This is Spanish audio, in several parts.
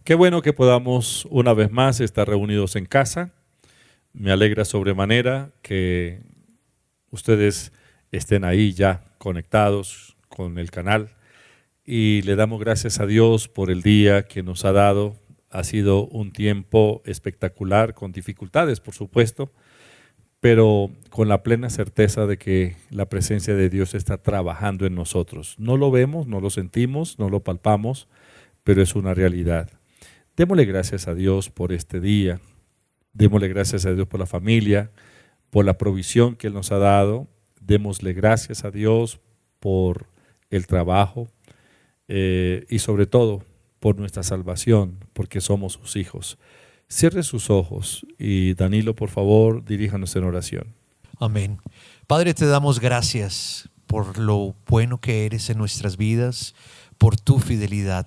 Qué bueno que podamos una vez más estar reunidos en casa. Me alegra sobremanera que ustedes estén ahí ya conectados con el canal y le damos gracias a Dios por el día que nos ha dado. Ha sido un tiempo espectacular, con dificultades por supuesto, pero con la plena certeza de que la presencia de Dios está trabajando en nosotros. No lo vemos, no lo sentimos, no lo palpamos, pero es una realidad. Démosle gracias a Dios por este día, démosle gracias a Dios por la familia, por la provisión que Él nos ha dado, démosle gracias a Dios por el trabajo y sobre todo por nuestra salvación, porque somos sus hijos. Cierre sus ojos y Danilo, por favor, diríjanos en oración. Amén. Padre, te damos gracias por lo bueno que eres en nuestras vidas, por tu fidelidad.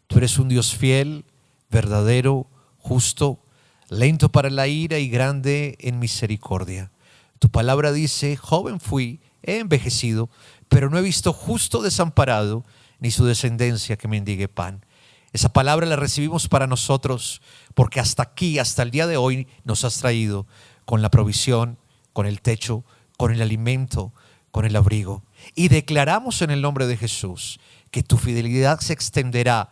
Tú eres un Dios fiel, verdadero, justo, lento para la ira y grande en misericordia. Tu palabra dice: joven fui, he envejecido, pero no he visto justo desamparado, ni su descendencia que mendigue pan. Esa palabra la recibimos para nosotros, porque hasta aquí, hasta el día de hoy, nos has traído con la provisión, con el techo, con el alimento, con el abrigo. Y declaramos en el nombre de Jesús que tu fidelidad se extenderá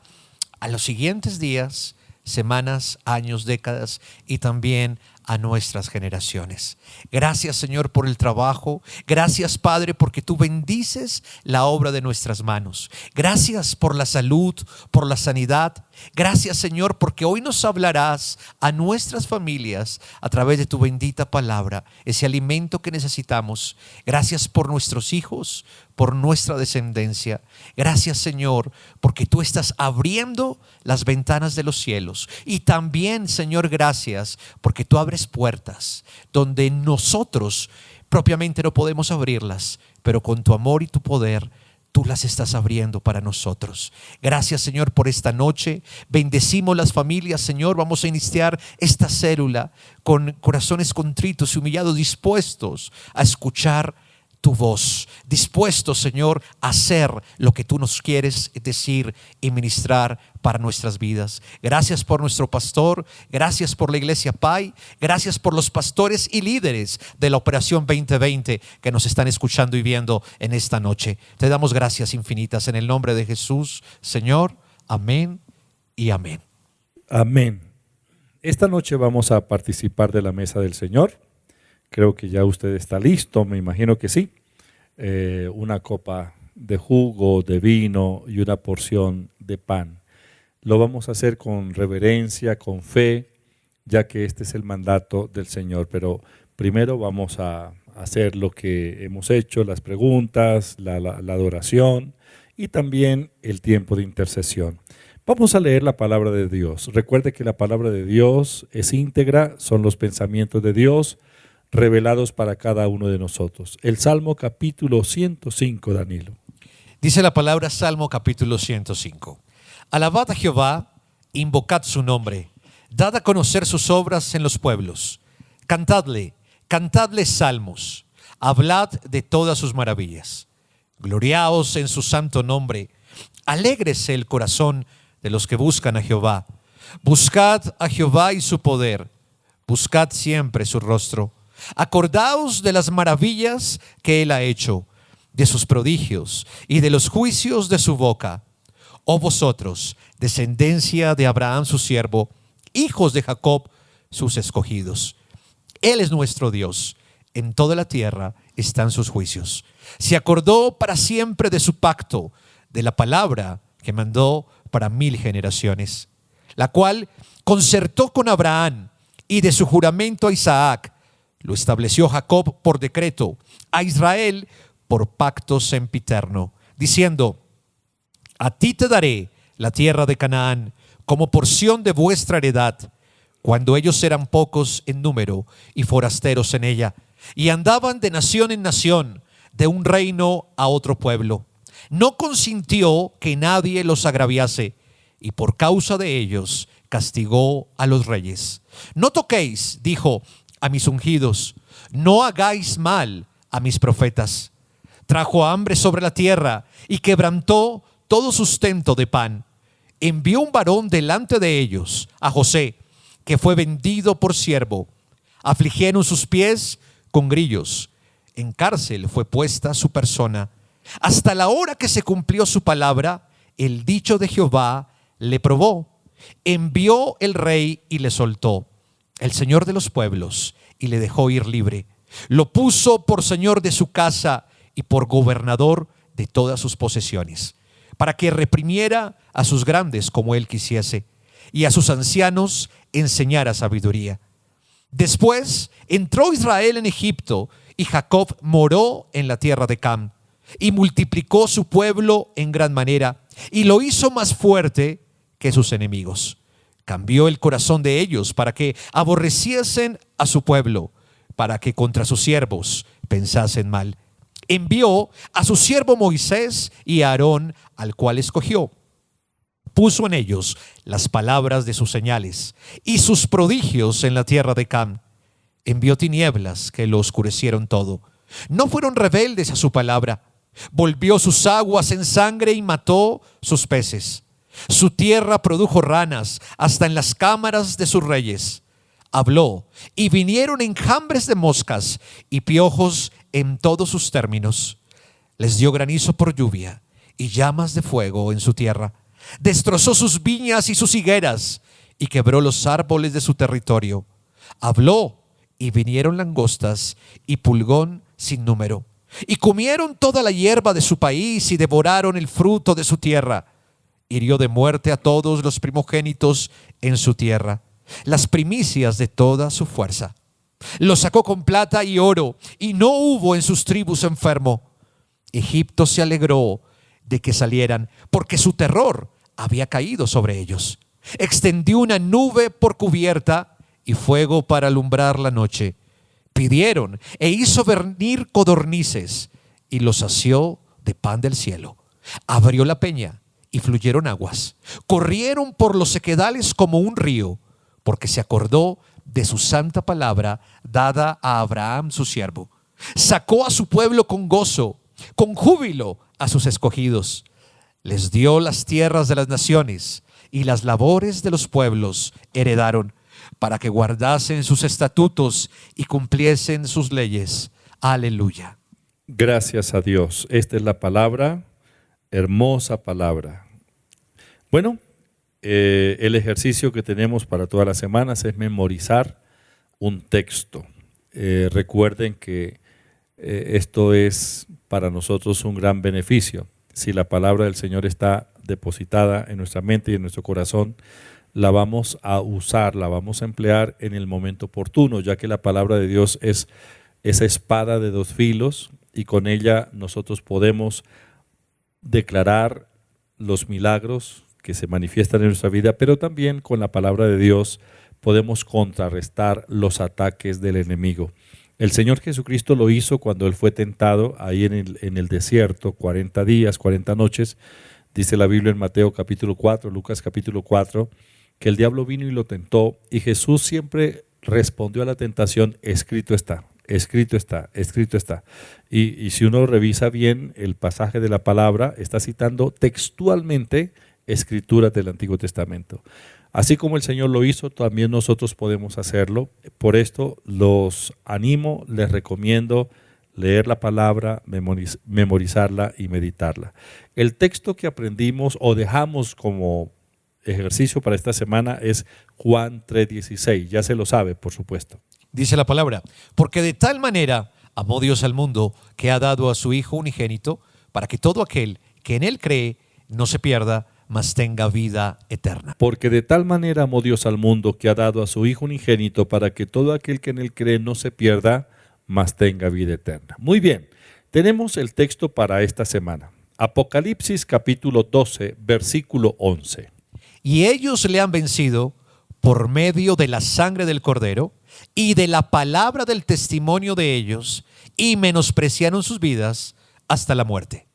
a los siguientes días, semanas, años, décadas y también a nuestras generaciones. Gracias, Señor, por el trabajo. Gracias, Padre, porque tú bendices la obra de nuestras manos. Gracias por la salud, por la sanidad. Gracias, Señor, porque hoy nos hablarás a nuestras familias a través de tu bendita palabra, ese alimento que necesitamos. Gracias por nuestros hijos, por nuestra descendencia. Gracias, Señor, porque tú estás abriendo las ventanas de los cielos. Y también, Señor, gracias porque tú abres puertas donde nosotros propiamente no podemos abrirlas, pero con tu amor y tu poder tú las estás abriendo para nosotros. Gracias, Señor, por esta noche. Bendecimos las familias, Señor. Vamos a iniciar esta célula con corazones contritos y humillados, dispuestos a escuchar tu voz, dispuestos, Señor, a hacer lo que tú nos quieres decir y ministrar para nuestras vidas. Gracias por nuestro pastor, gracias por la Iglesia Pai, gracias por los pastores y líderes de la Operación 2020 que nos están escuchando y viendo en esta noche. Te damos gracias infinitas en el nombre de Jesús, Señor. Amén y amén. Amén. Esta noche vamos a participar de la mesa del Señor. Creo que ya usted está listo, me imagino que sí. Una copa de jugo, de vino y una porción de pan. Lo vamos a hacer con reverencia, con fe, ya que este es el mandato del Señor. Pero primero vamos a hacer lo que hemos hecho, las preguntas, la adoración y también el tiempo de intercesión. Vamos a leer la palabra de Dios. Recuerde que la palabra de Dios es íntegra, son los pensamientos de Dios revelados para cada uno de nosotros. El Salmo capítulo 105, Danilo. Dice la palabra Salmo capítulo 105. Alabad a Jehová, invocad su nombre, dad a conocer sus obras en los pueblos. Cantadle salmos, hablad de todas sus maravillas. Gloriaos en su santo nombre, alégrese el corazón de los que buscan a Jehová. Buscad a Jehová y su poder, buscad siempre su rostro. Acordaos de las maravillas que Él ha hecho, de sus prodigios y de los juicios de su boca. Oh vosotros, descendencia de Abraham su siervo, hijos de Jacob sus escogidos. Él es nuestro Dios, en toda la tierra están sus juicios. Se acordó para siempre de su pacto, de la palabra que mandó para 1000 generaciones, la cual concertó con Abraham y de su juramento a Isaac. Lo estableció Jacob por decreto, a Israel por pacto sempiterno, diciendo: a ti te daré la tierra de Canaán como porción de vuestra heredad, cuando ellos eran pocos en número y forasteros en ella, y andaban de nación en nación, de un reino a otro pueblo. No consintió que nadie los agraviase, y por causa de ellos castigó a los reyes. No toquéis, dijo, a mis ungidos, no hagáis mal a mis profetas. Trajo hambre sobre la tierra y quebrantó todo sustento de pan. envió un varón delante de ellos, a José, que fue vendido por siervo. Afligieron sus pies con grillos. En cárcel fue puesta su persona. Hasta la hora que se cumplió su palabra, el dicho de Jehová le probó. Envió el rey y le soltó, el señor de los pueblos, y le dejó ir libre. Lo puso por señor de su casa y por gobernador de todas sus posesiones, para que reprimiera a sus grandes como él quisiese, y a sus ancianos enseñara sabiduría. Después entró Israel en Egipto, y Jacob moró en la tierra de Cam, y multiplicó su pueblo en gran manera, y lo hizo más fuerte que sus enemigos. Cambió el corazón de ellos para que aborreciesen a su pueblo, para que contra sus siervos pensasen mal. Envió a su siervo Moisés y a Aarón, al cual escogió. Puso en ellos las palabras de sus señales y sus prodigios en la tierra de Cam. Envió tinieblas que lo oscurecieron todo. No fueron rebeldes a su palabra. Volvió sus aguas en sangre y mató sus peces. Su tierra produjo ranas hasta en las cámaras de sus reyes. Habló y vinieron enjambres de moscas y piojos en todos sus términos. Les dio granizo por lluvia y llamas de fuego en su tierra. Destrozó sus viñas y sus higueras y quebró los árboles de su territorio. Habló y vinieron langostas y pulgón sin número. Y comieron toda la hierba de su país y devoraron el fruto de su tierra. Hirió de muerte a todos los primogénitos en su tierra, las primicias de toda su fuerza. Los sacó con plata y oro, y no hubo en sus tribus enfermo. Egipto se alegró de que salieran, porque su terror había caído sobre ellos. Extendió una nube por cubierta y fuego para alumbrar la noche. Pidieron e hizo venir codornices y los sació de pan del cielo. Abrió la peña y fluyeron aguas. Corrieron por los sequedales como un río, porque se acordó de su santa palabra dada a Abraham su siervo. Sacó a su pueblo con gozo, con júbilo a sus escogidos. Les dio las tierras de las naciones y las labores de los pueblos heredaron, para que guardasen sus estatutos y cumpliesen sus leyes. Aleluya. Gracias a Dios. Esta es la palabra, hermosa palabra. Bueno, el ejercicio que tenemos para todas las semanas es memorizar un texto. Recuerden que esto es para nosotros un gran beneficio. Si la palabra del Señor está depositada en nuestra mente y en nuestro corazón, la vamos a usar, la vamos a emplear en el momento oportuno, ya que la palabra de Dios es esa espada de dos filos y con ella nosotros podemos declarar los milagros que se manifiestan en nuestra vida, pero también con la palabra de Dios podemos contrarrestar los ataques del enemigo. El Señor Jesucristo lo hizo cuando Él fue tentado ahí en el desierto, 40 días, 40 noches. Dice la Biblia en Mateo capítulo 4, Lucas capítulo 4, que el diablo vino y lo tentó, y Jesús siempre respondió a la tentación: escrito está, escrito está, escrito está. Y si uno revisa bien el pasaje de la palabra, está citando textualmente escrituras del Antiguo Testamento. Así como el Señor lo hizo, también nosotros podemos hacerlo. Por esto los animo, les recomiendo leer la palabra, memorizarla y meditarla. El texto que aprendimos o dejamos como ejercicio para esta semana es Juan 3:16. Ya se lo sabe, por supuesto. Dice la palabra: porque de tal manera amó Dios al mundo, que ha dado a su Hijo unigénito, para que todo aquel que en Él cree no se pierda, mas tenga vida eterna. Porque de tal manera amó Dios al mundo, que ha dado a su Hijo unigénito, para que todo aquel que en Él cree no se pierda, mas tenga vida eterna. Muy bien, tenemos el texto para esta semana. Apocalipsis capítulo 12, versículo 11. Y ellos le han vencido por medio de la sangre del Cordero y de la palabra del testimonio de ellos, y menospreciaron sus vidas hasta la muerte.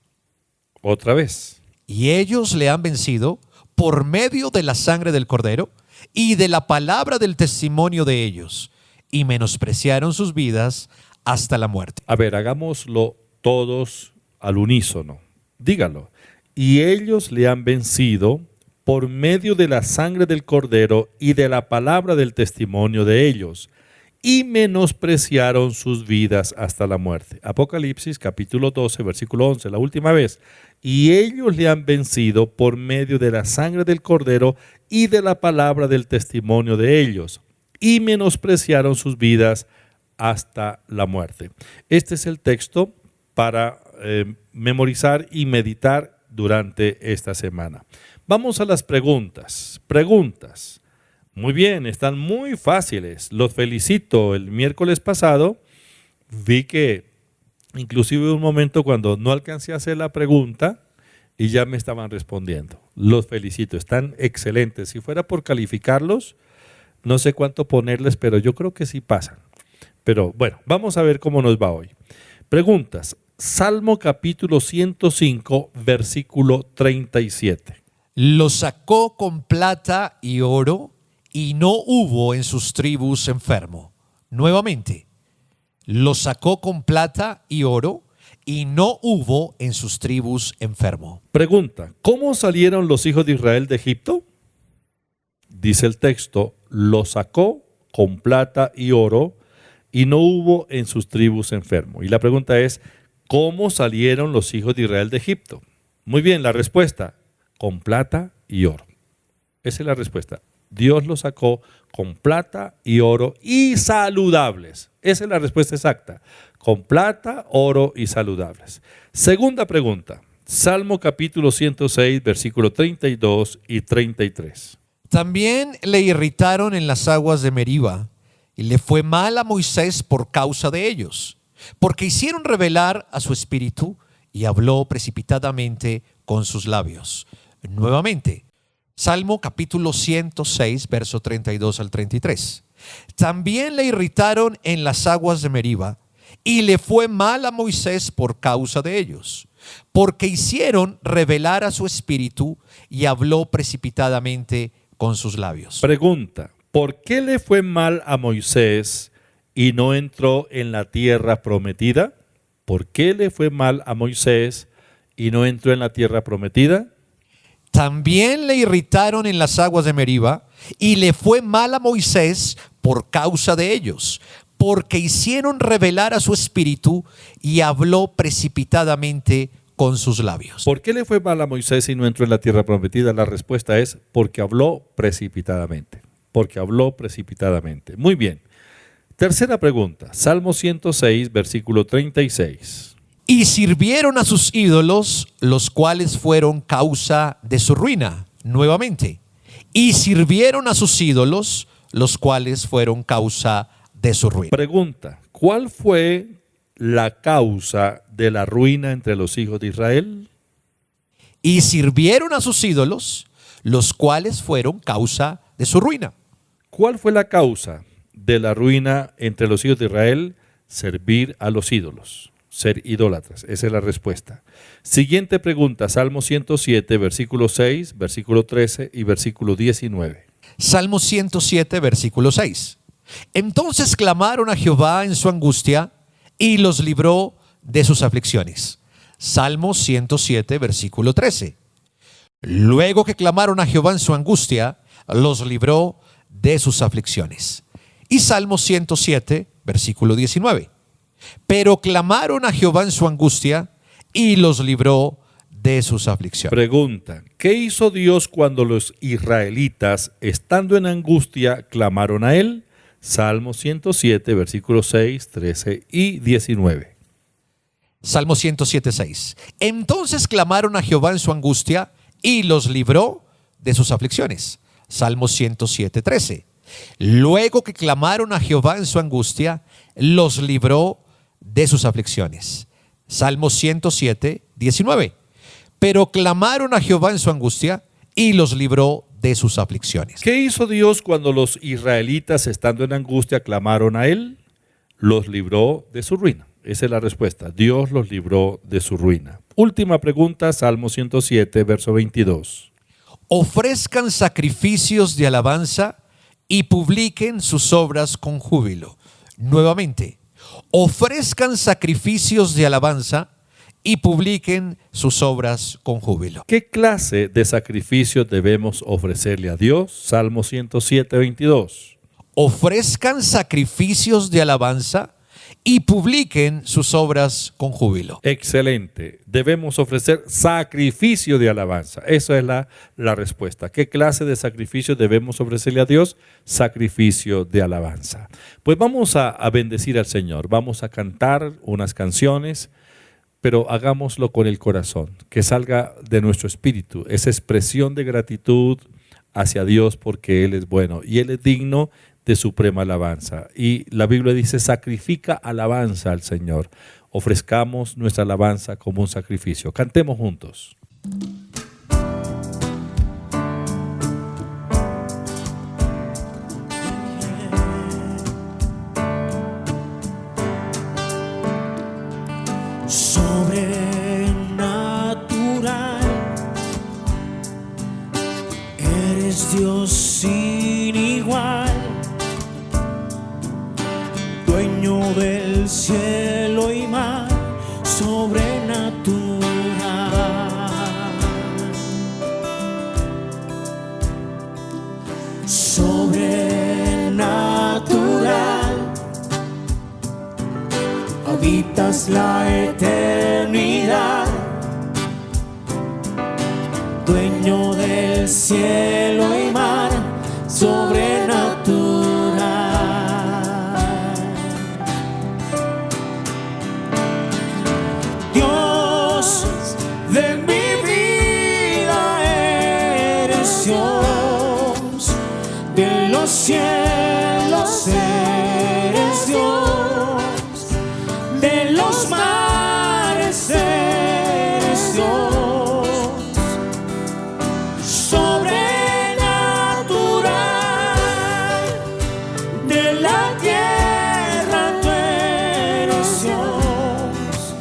Otra vez. Y ellos le han vencido por medio de la sangre del Cordero y de la palabra del testimonio de ellos, y menospreciaron sus vidas hasta la muerte. A ver, hagámoslo todos al unísono. Dígalo. Y ellos le han vencido por medio de la sangre del Cordero y de la palabra del testimonio de ellos, y menospreciaron sus vidas hasta la muerte. Apocalipsis capítulo 12, versículo 11, la última vez. Y ellos le han vencido por medio de la sangre del Cordero y de la palabra del testimonio de ellos, y menospreciaron sus vidas hasta la muerte. Este es el texto para memorizar y meditar durante esta semana. Vamos a las preguntas. Preguntas. Muy bien, están muy fáciles. Los felicito. El miércoles pasado vi que inclusive un momento cuando no alcancé a hacer la pregunta y ya me estaban respondiendo. Los felicito, están excelentes. Si fuera por calificarlos, no sé cuánto ponerles, pero yo creo que sí pasan. Pero bueno, vamos a ver cómo nos va hoy. Preguntas. Salmo capítulo 105, versículo 37. Los sacó con plata y oro, y no hubo en sus tribus enfermo. Nuevamente, los sacó con plata y oro, y no hubo en sus tribus enfermo. Pregunta, ¿cómo salieron los hijos de Israel de Egipto? Dice el texto, los sacó con plata y oro, y no hubo en sus tribus enfermo. Y la pregunta es, ¿cómo salieron los hijos de Israel de Egipto? Muy bien, la respuesta, con plata y oro. Esa es la respuesta. Dios los sacó con plata y oro y saludables. Esa es la respuesta exacta. Con plata, oro y saludables. Segunda pregunta. Salmo capítulo 106, versículos 32 y 33. También le irritaron en las aguas de Meriba, y le fue mal a Moisés por causa de ellos, porque hicieron revelar a su espíritu y habló precipitadamente con sus labios. Nuevamente, Salmo capítulo 106, verso 32 al 33. También le irritaron en las aguas de Meriba, y le fue mal a Moisés por causa de ellos, porque hicieron revelar a su espíritu y habló precipitadamente con sus labios. Pregunta, ¿por qué le fue mal a Moisés y no entró en la tierra prometida? ¿Por qué le fue mal a Moisés y no entró en la tierra prometida? También le irritaron en las aguas de Meriba, y le fue mal a Moisés por causa de ellos, porque hicieron revelar a su espíritu y habló precipitadamente con sus labios. ¿Por qué le fue mal a Moisés y no entró en la tierra prometida? La respuesta es porque habló precipitadamente. Porque habló precipitadamente. Muy bien. Tercera pregunta. Salmo 106, versículo 36. Y sirvieron a sus ídolos, los cuales fueron causa de su ruina. Nuevamente. Y sirvieron a sus ídolos, los cuales fueron causa de su ruina. Pregunta, ¿cuál fue la causa de la ruina entre los hijos de Israel? Y sirvieron a sus ídolos, los cuales fueron causa de su ruina. ¿Cuál fue la causa de la ruina entre los hijos de Israel? Servir a los ídolos, ser idólatras. Esa es la respuesta. Siguiente pregunta, Salmo 107, versículo 6, versículo 13 y versículo 19. Salmo 107, versículo 6. Entonces clamaron a Jehová en su angustia y los libró de sus aflicciones. Salmo 107, versículo 13. Luego que clamaron a Jehová en su angustia, los libró de sus aflicciones. Y Salmo 107, versículo 19. Pero clamaron a Jehová en su angustia y los libró de sus aflicciones. Pregunta, ¿qué hizo Dios cuando los israelitas, estando en angustia, clamaron a él? Salmo 107, versículos 6, 13 y 19. Salmo 107, 6. Entonces clamaron a Jehová en su angustia y los libró de sus aflicciones. Salmo 107, 13. Luego que clamaron a Jehová en su angustia, los libró de sus aflicciones. Salmo 107, 19. Pero clamaron a Jehová en su angustia y los libró de sus aflicciones. ¿Qué hizo Dios cuando los israelitas, estando en angustia, clamaron a él? Los libró de su ruina. Esa es la respuesta. Dios los libró de su ruina. Última pregunta, Salmo 107, verso 22. Ofrezcan sacrificios de alabanza y publiquen sus obras con júbilo. Nuevamente, ofrezcan sacrificios de alabanza y publiquen sus obras con júbilo. ¿Qué clase de sacrificio debemos ofrecerle a Dios? Salmo 107, 22. Ofrezcan sacrificios de alabanza y publiquen sus obras con júbilo. Excelente. Debemos ofrecer sacrificio de alabanza. Esa es la respuesta. ¿Qué clase de sacrificio debemos ofrecerle a Dios? Sacrificio de alabanza. Pues vamos a bendecir al Señor. Vamos a cantar unas canciones, pero hagámoslo con el corazón, que salga de nuestro espíritu, esa expresión de gratitud hacia Dios porque Él es bueno y Él es digno de suprema alabanza. Y la Biblia dice, sacrifica alabanza al Señor. Ofrezcamos nuestra alabanza como un sacrificio. Cantemos juntos. Sobrenatural, eres Dios sin igual, dueño del cielo y mar, sobrenatural. Sobrenatural, habitas la eternidad, dueño del cielo y mar, sobrenatural. Dios de mi vida eres Dios, de los cielos eres Dios, de los mares eres Dios, sobrenatural, de la tierra tú eres Dios,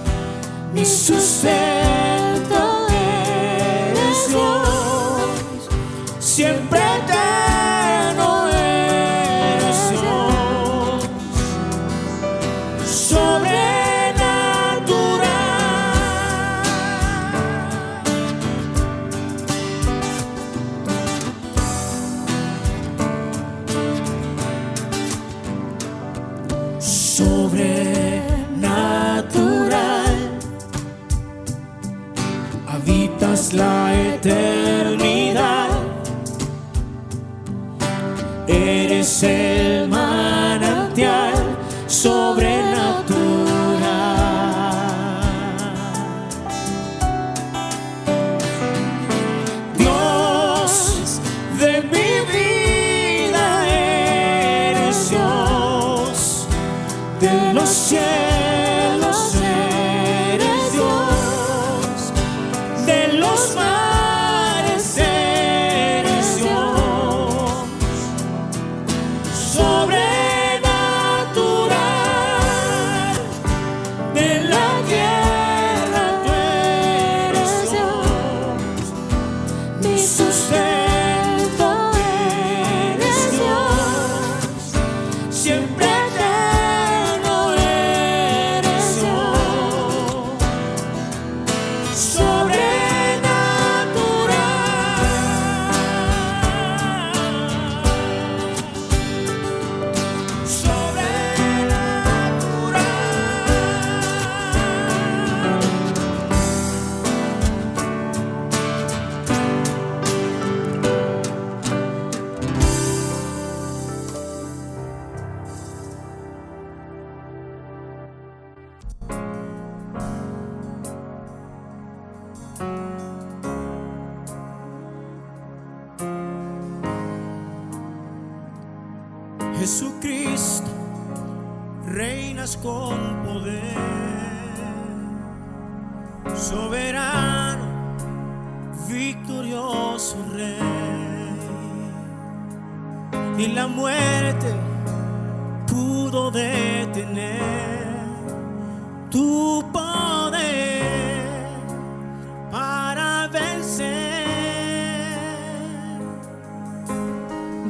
mi sustento eres Dios, siempre eterno eres Dios, sobrenatural, habitas la eternidad, eres el manantial sobrenatural. Dios de mi vida eres Dios, de los cielos eres Dios, de los mares eres Dios, sobrenatural, de la tierra tú eres Dios, mi sustento eres Dios, siempre eterno eres Dios, Jesucristo, reinas con poder, soberano, victorioso Rey, y la muerte pudo detener tu poder para vencer.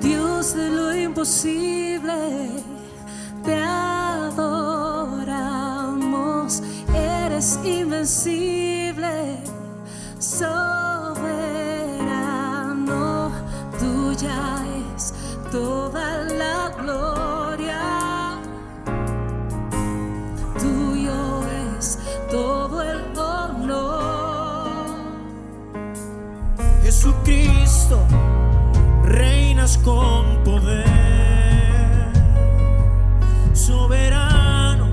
Dios de lo imposible, te adoramos, eres eres invencible, soberano, tuya es toda la gloria, tuyo es todo el honor. Jesucristo, reinas con poder, soberano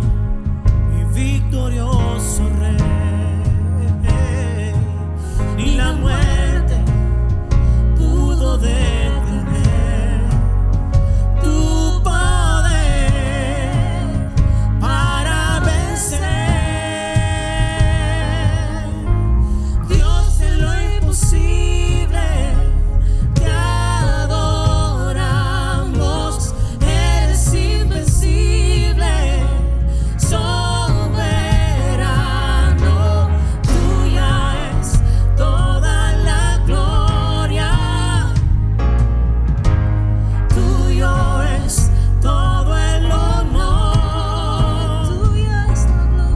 y victorioso Rey. Ni la muerte pudo detener tu poder para vencer. Dios, en lo imposible te adoramos. Eres invencible, soberano, tuya es toda la gloria, tuyo es todo el honor, tuya es la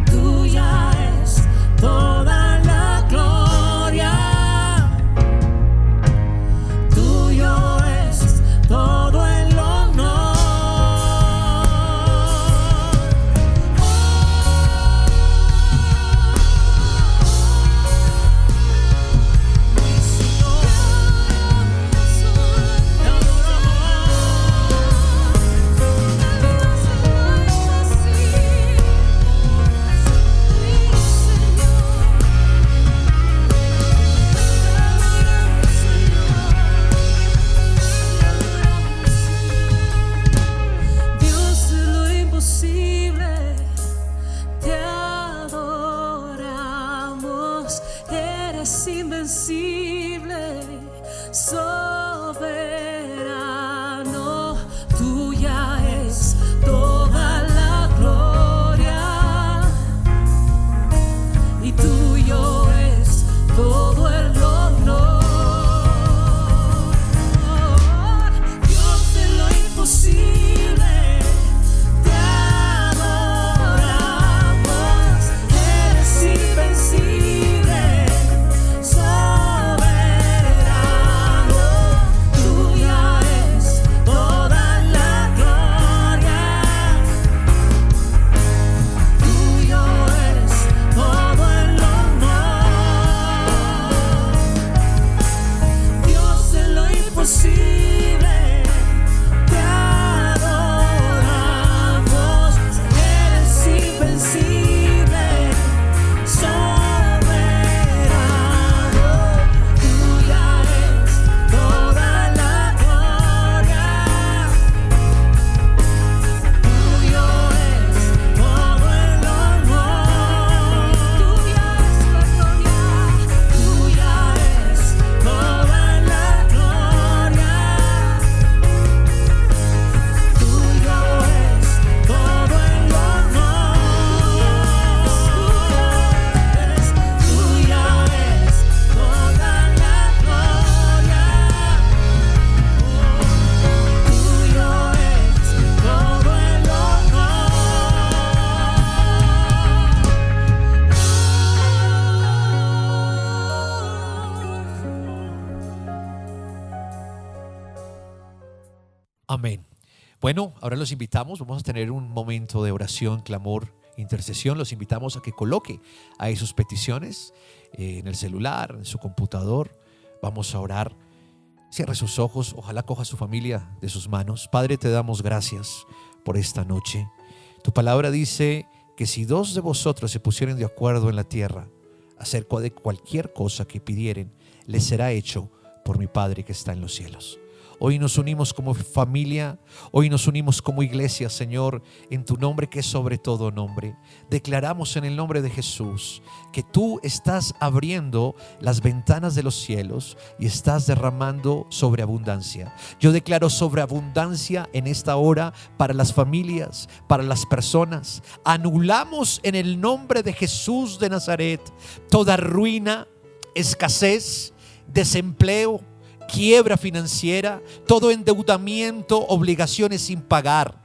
gloria, tuya es toda la gloria, tuyo es todo el honor. Mi Señor, te Dios, en lo imposible te adoramos. Eres invencible, soberano, tuya es toda la gloria y tuyo es todo el honor. Dios, en lo imposible te adoramos. Eres invencible, soberano, tuya es toda la gloria, tuyo es todo el honor. Dios, en lo imposible te adoramos. Eres invencible, soberano, tuya es toda la gloria, tuyo es todo el honor, tuya es la gloria, tuya es toda la gloria, tuyo es todo el honor, tuya es toda la gloria, tuyo es todo el Amén. Bueno, ahora los invitamos, vamos a tener un momento de oración, clamor, intercesión. Los invitamos a que coloque ahí sus peticiones en el celular, en su computador. Vamos a orar. Cierre sus ojos, ojalá coja a su familia de sus manos. Padre, te damos gracias por esta noche. Tu palabra dice que si dos de vosotros se pusieren de acuerdo en la tierra acerca de cualquier cosa que pidieren, les será hecho por mi Padre que está en los cielos. Hoy nos unimos como familia, hoy nos unimos como iglesia, Señor, en tu nombre que es sobre todo nombre. Declaramos en el nombre de Jesús que tú estás abriendo las ventanas de los cielos y estás derramando sobreabundancia. Yo declaro sobreabundancia en esta hora para las familias, para las personas. Anulamos en el nombre de Jesús de Nazaret toda ruina, escasez, desempleo, quiebra financiera, todo endeudamiento, obligaciones sin pagar.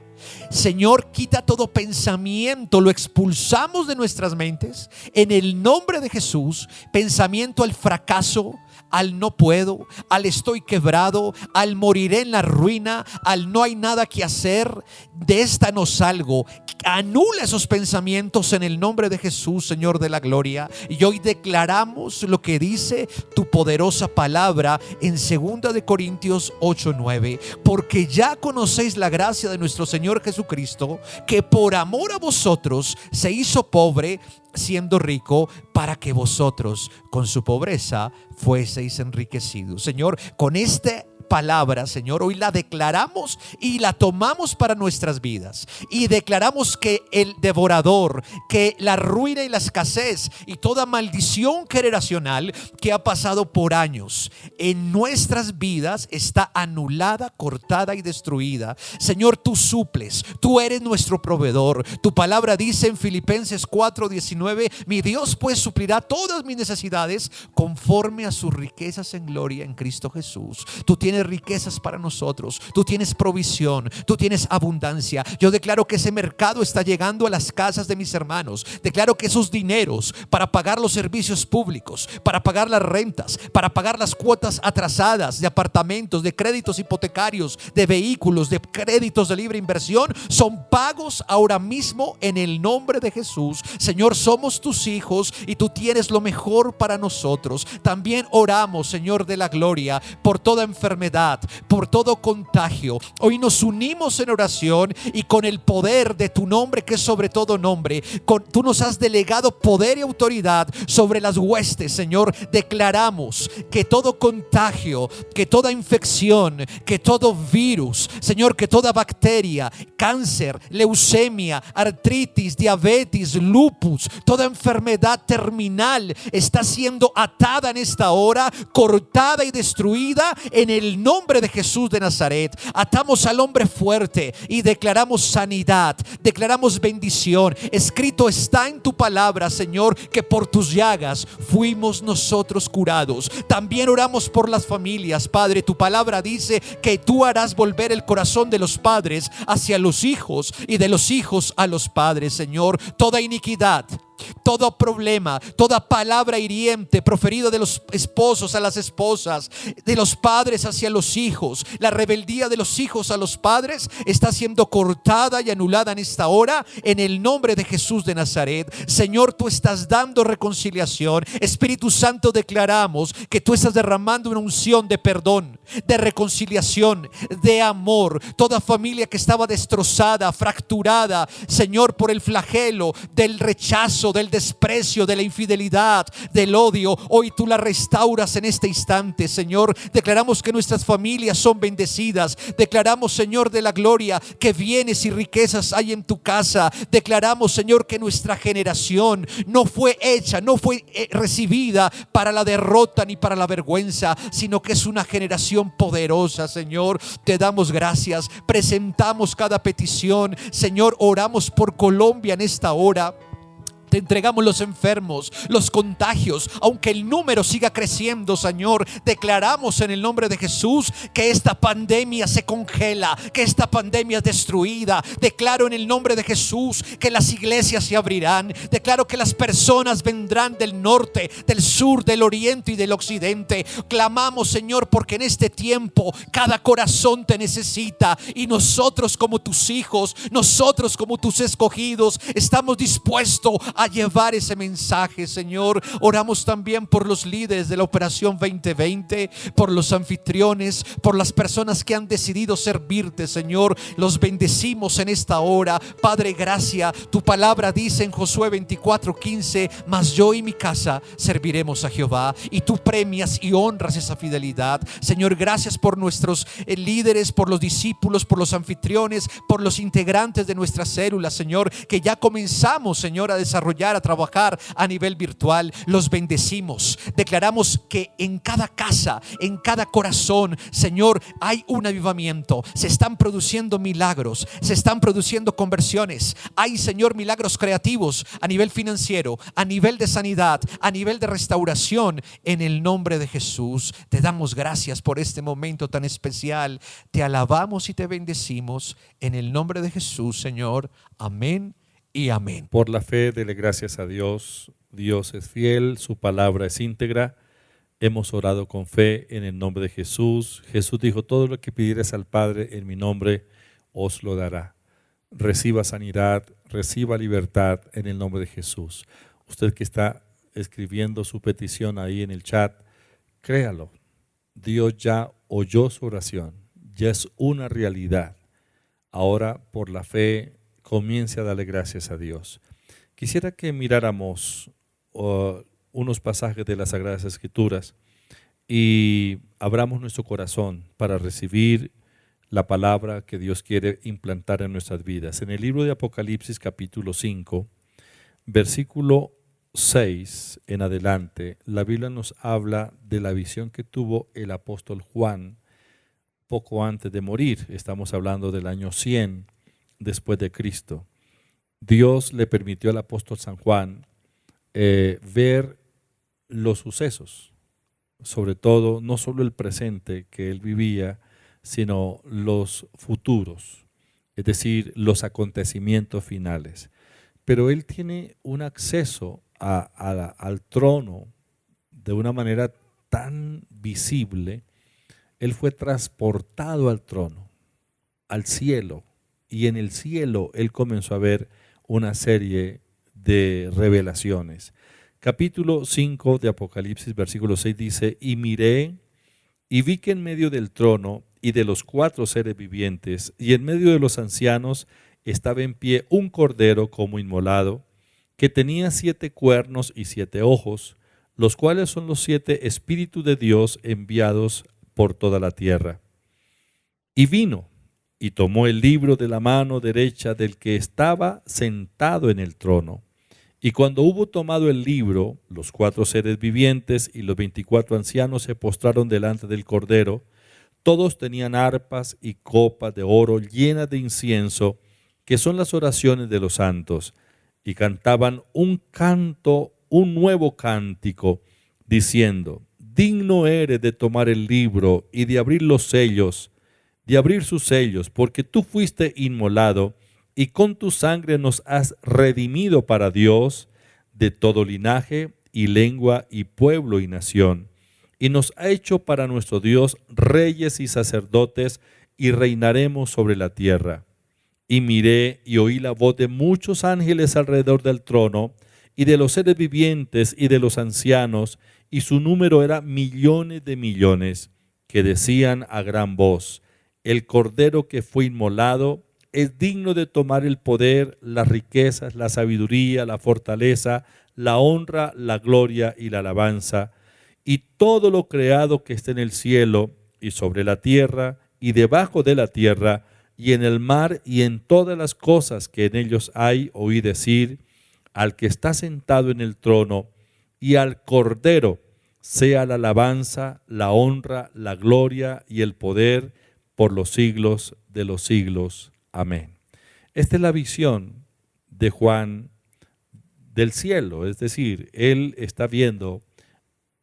Señor, quita todo pensamiento, lo expulsamos de nuestras mentes en el nombre de Jesús. Pensamiento al fracaso, al no puedo, al estoy quebrado, al moriré en la ruina, al no hay nada que hacer. De esta no salgo. Anula esos pensamientos en el nombre de Jesús, Señor de la gloria. Y hoy declaramos lo que dice tu poderosa palabra en 2 de Corintios 8:9. Porque ya conocéis la gracia de nuestro Señor Jesucristo, que por amor a vosotros se hizo pobre, siendo rico, para que vosotros con su pobreza fueseis enriquecidos. Señor, con esta palabra, Señor, hoy la declaramos y la tomamos para nuestras vidas, y declaramos que el devorador, que la ruina y la escasez y toda maldición generacional que ha pasado por años en nuestras vidas está anulada, cortada y destruida. Señor, tú suples, tú eres nuestro proveedor. Tu palabra dice en Filipenses 4:19: mi Dios pues suplirá todas mis necesidades conforme a sus riquezas en gloria en Cristo Jesús. Tú tienes riquezas para nosotros, tú tienes provisión, tú tienes abundancia. Yo declaro que ese mercado está llegando a las casas de mis hermanos. Declaro que esos dineros para pagar los servicios públicos, para pagar las rentas, para pagar las cuotas atrasadas de apartamentos, de créditos hipotecarios, de vehículos, de créditos de libre inversión, son pagos ahora mismo en el nombre de Jesús. Señor, somos tus hijos y tú tienes lo mejor para nosotros. También oramos, Señor de la gloria, por toda enfermedad, por todo contagio. Hoy nos unimos en oración y con el poder de tu nombre, que es sobre todo nombre, tú nos has delegado poder y autoridad sobre las huestes. Señor, declaramos que todo contagio, que toda infección, que todo virus, Señor, que toda bacteria, cáncer, leucemia, artritis, diabetes, lupus, toda enfermedad terminal está siendo atada en esta hora, cortada y destruida en el nombre de Jesús de Nazaret. Atamos al hombre fuerte y declaramos sanidad, declaramos bendición. Escrito está en tu palabra, Señor, que por tus llagas fuimos nosotros curados. También oramos por las familias, Padre. Tu palabra dice que tú harás volver el corazón de los padres hacia los hijos y de los hijos a los padres. Señor, toda iniquidad, todo problema, toda palabra hiriente proferida de los esposos a las esposas, de los padres hacia los hijos, la rebeldía de los hijos a los padres está siendo cortada y anulada en esta hora en el nombre de Jesús de Nazaret. Señor, tú estás dando reconciliación. Espíritu Santo, declaramos que tú estás derramando una unción de perdón, de reconciliación, de amor. Toda familia que estaba destrozada, fracturada, Señor, por el flagelo del rechazo, del desprecio, de la infidelidad, del odio, hoy tú la restauras en este instante. Señor, declaramos que nuestras familias son bendecidas. Declaramos, Señor de la gloria, que bienes y riquezas hay en tu casa. Declaramos, Señor, que nuestra generación no fue hecha, no fue recibida para la derrota ni para la vergüenza, sino que es una generación poderosa. Señor, te damos gracias. Presentamos cada petición. Señor, oramos por Colombia en esta hora. Te entregamos los enfermos, los contagios, aunque el número siga creciendo. Señor, declaramos en el nombre de Jesús que esta pandemia se congela, que esta pandemia es destruida. Declaro en el nombre de Jesús que las iglesias se abrirán. Declaro que las personas vendrán del norte, del sur, del oriente y del occidente. Clamamos, Señor, porque en este tiempo cada corazón te necesita, y nosotros como tus hijos, nosotros como tus escogidos, estamos dispuestos a llevar ese mensaje. Señor, oramos también por los líderes de la Operación 2020, por los anfitriones, por las personas que han decidido servirte. Señor, los bendecimos en esta hora. Padre, gracias. Tu palabra dice en Josué 24:15: mas yo y mi casa serviremos a Jehová. Y tú premias y honras esa fidelidad. Señor, gracias por nuestros líderes, por los discípulos, por los anfitriones, por los integrantes de nuestras células, Señor, que ya comenzamos, Señor, a desarrollar desarrollar, a trabajar a nivel virtual. Los bendecimos. Declaramos que en cada casa, en cada corazón, Señor, hay un avivamiento. Se están produciendo milagros, se están produciendo conversiones. Hay, Señor, milagros creativos a nivel financiero, a nivel de sanidad, a nivel de restauración. En el nombre de Jesús, te damos gracias por este momento tan especial. Te alabamos y te bendecimos en el nombre de Jesús, Señor. Amén y amén. Por la fe, dele gracias a Dios. Dios es fiel, su palabra es íntegra. Hemos orado con fe en el nombre de Jesús. Jesús dijo: todo lo que pidieres al Padre en mi nombre os lo dará. Reciba sanidad, reciba libertad en el nombre de Jesús. Usted que está escribiendo su petición ahí en el chat, créalo. Dios ya oyó su oración, ya es una realidad. Ahora, por la fe, comience a darle gracias a Dios. Quisiera que miráramos unos pasajes de las Sagradas Escrituras y abramos nuestro corazón para recibir la palabra que Dios quiere implantar en nuestras vidas. En el libro de Apocalipsis, capítulo 5, versículo 6 en adelante, la Biblia nos habla de la visión que tuvo el apóstol Juan poco antes de morir. Estamos hablando del año 100 después de Cristo. Dios le permitió al apóstol San Juan ver los sucesos, sobre todo no solo el presente que él vivía, sino los futuros, es decir, los acontecimientos finales. Pero él tiene un acceso al trono de una manera tan visible. Él fue transportado al trono, al cielo, y en el cielo él comenzó a ver una serie de revelaciones. Capítulo 5 de Apocalipsis, versículo 6 dice: y miré y vi que en medio del trono y de los 4 seres vivientes y en medio de los ancianos estaba en pie un cordero como inmolado, que tenía 7 cuernos y 7 ojos, los cuales son los 7 espíritus de Dios enviados por toda la tierra. Y vino y tomó el libro de la mano derecha del que estaba sentado en el trono. Y cuando hubo tomado el libro, los 4 seres vivientes y los 24 ancianos se postraron delante del cordero. Todos tenían arpas y copas de oro llenas de incienso, que son las oraciones de los santos, y cantaban un canto, un nuevo cántico, diciendo: digno eres de tomar el libro y de abrir los sellos, de abrir sus sellos, porque tú fuiste inmolado y con tu sangre nos has redimido para Dios de todo linaje y lengua y pueblo y nación, y nos ha hecho para nuestro Dios reyes y sacerdotes, y reinaremos sobre la tierra. Y miré y oí la voz de muchos ángeles alrededor del trono, y de los seres vivientes y de los ancianos, y su número era millones de millones, que decían a gran voz: el cordero que fue inmolado es digno de tomar el poder, las riquezas, la sabiduría, la fortaleza, la honra, la gloria y la alabanza, y todo lo creado que está en el cielo y sobre la tierra y debajo de la tierra y en el mar y en todas las cosas que en ellos hay. Oí decir al que está sentado en el trono y al Cordero sea la alabanza, la honra, la gloria y el poder por los siglos de los siglos. Amén. Esta es la visión de Juan del cielo, es decir, él está viendo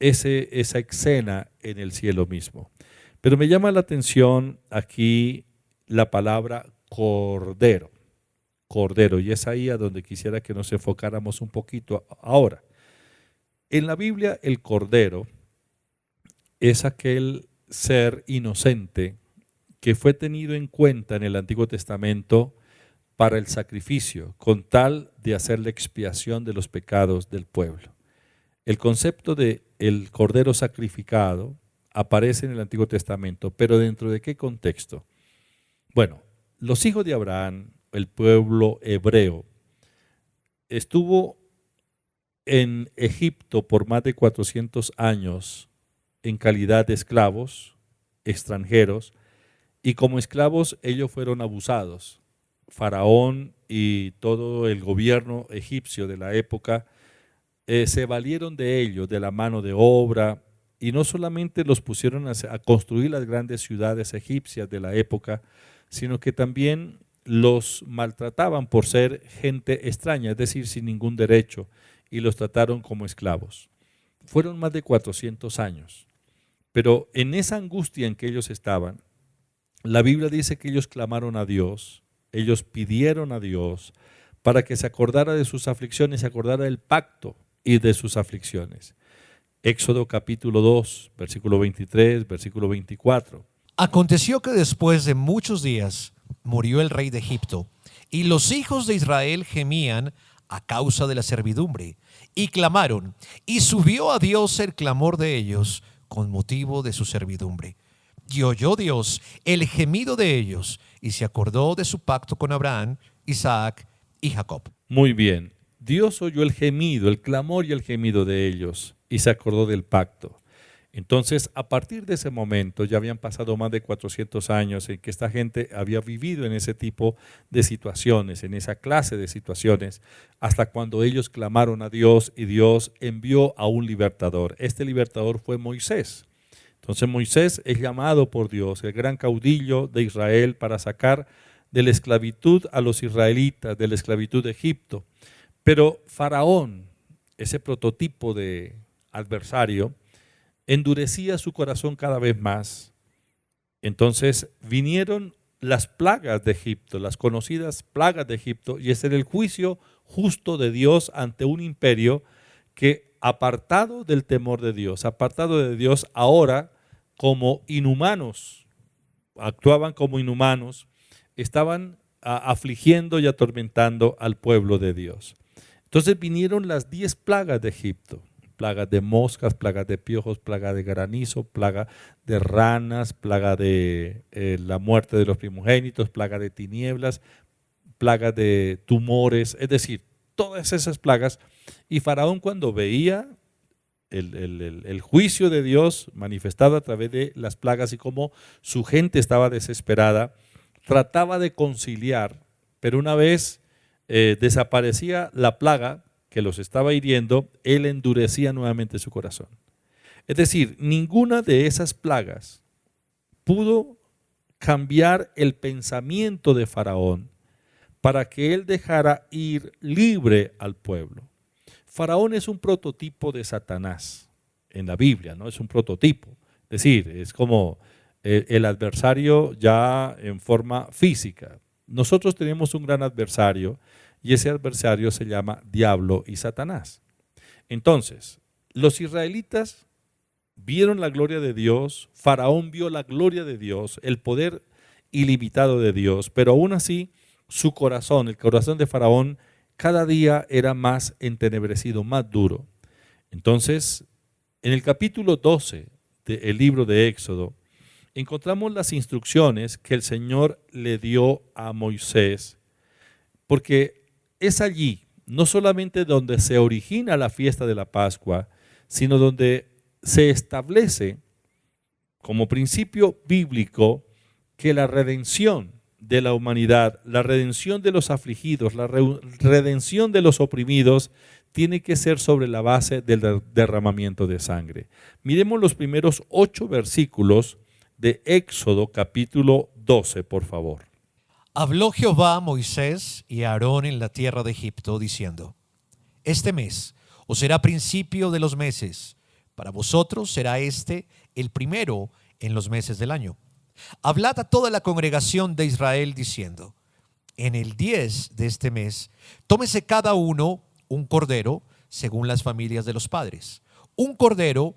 esa escena en el cielo mismo. Pero me llama la atención aquí la palabra cordero, cordero, y es ahí a donde quisiera que nos enfocáramos un poquito ahora. En la Biblia el cordero es aquel ser inocente que fue tenido en cuenta en el Antiguo Testamento para el sacrificio, con tal de hacer la expiación de los pecados del pueblo. El concepto de el cordero sacrificado aparece en el Antiguo Testamento, pero ¿dentro de qué contexto? Bueno, los hijos de Abraham, el pueblo hebreo, estuvo en Egipto por más de 400 años en calidad de esclavos extranjeros, y como esclavos ellos fueron abusados, Faraón y todo el gobierno egipcio de la época se valieron de ellos, de la mano de obra, y no solamente los pusieron a construir las grandes ciudades egipcias de la época, sino que también los maltrataban por ser gente extraña, es decir, sin ningún derecho, y los trataron como esclavos. Fueron más de 400 años, pero en esa angustia en que ellos estaban, la Biblia dice que ellos clamaron a Dios, ellos pidieron a Dios para que se acordara de sus aflicciones, se acordara del pacto y de sus aflicciones. Éxodo capítulo 2, versículo 23, versículo 24. Aconteció que después de muchos días murió el rey de Egipto, y los hijos de Israel gemían a causa de la servidumbre, y clamaron, y subió a Dios el clamor de ellos con motivo de su servidumbre. Y oyó Dios el gemido de ellos, y se acordó de su pacto con Abraham, Isaac y Jacob. Muy bien. Dios oyó el gemido, el clamor y el gemido de ellos, y se acordó del pacto. Entonces, a partir de ese momento, ya habían pasado más de 400 años en que esta gente había vivido en ese tipo de situaciones, en esa clase de situaciones, hasta cuando ellos clamaron a Dios y Dios envió a un libertador. Este libertador fue Moisés. Entonces Moisés es llamado por Dios, el gran caudillo de Israel, para sacar de la esclavitud a los israelitas, de la esclavitud de Egipto. Pero Faraón, ese prototipo de adversario, endurecía su corazón cada vez más. Entonces vinieron las plagas de Egipto, las conocidas plagas de Egipto, y ese era el juicio justo de Dios ante un imperio que, apartado del temor de Dios, apartado de Dios, ahora como inhumanos, actuaban como inhumanos, estaban afligiendo y atormentando al pueblo de Dios. Entonces vinieron las 10 plagas de Egipto. Plagas de moscas, plagas de piojos, plaga de granizo, plaga de ranas, plaga de la muerte de los primogénitos, plaga de tinieblas, plaga de tumores, es decir, todas esas plagas. Y Faraón, cuando veía el juicio de Dios manifestado a través de las plagas y cómo su gente estaba desesperada, trataba de conciliar, pero una vez desaparecía la plaga que los estaba hiriendo, él endurecía nuevamente su corazón. Es decir, ninguna de esas plagas pudo cambiar el pensamiento de Faraón para que él dejara ir libre al pueblo. Faraón es un prototipo de Satanás en la Biblia, ¿no? Es un prototipo. Es decir, es como el adversario ya en forma física. Nosotros tenemos un gran adversario, y ese adversario se llama Diablo y Satanás. Entonces, los israelitas vieron la gloria de Dios, Faraón vio la gloria de Dios, el poder ilimitado de Dios, pero aún así su corazón, el corazón de Faraón, cada día era más entenebrecido, más duro. Entonces, en el capítulo 12 del libro de Éxodo, encontramos las instrucciones que el Señor le dio a Moisés, porque es allí, no solamente donde se origina la fiesta de la Pascua, sino donde se establece como principio bíblico que la redención de la humanidad, la redención de los afligidos, la redención de los oprimidos, tiene que ser sobre la base del derramamiento de sangre. Miremos los primeros 8 versículos de Éxodo capítulo 12, por favor. Habló Jehová a Moisés y a Aarón en la tierra de Egipto, diciendo: Este mes os será principio de los meses, para vosotros será este el primero en los meses del año. Hablad a toda la congregación de Israel, diciendo: En el 10 de este mes, tómese cada uno un cordero, según las familias de los padres, un cordero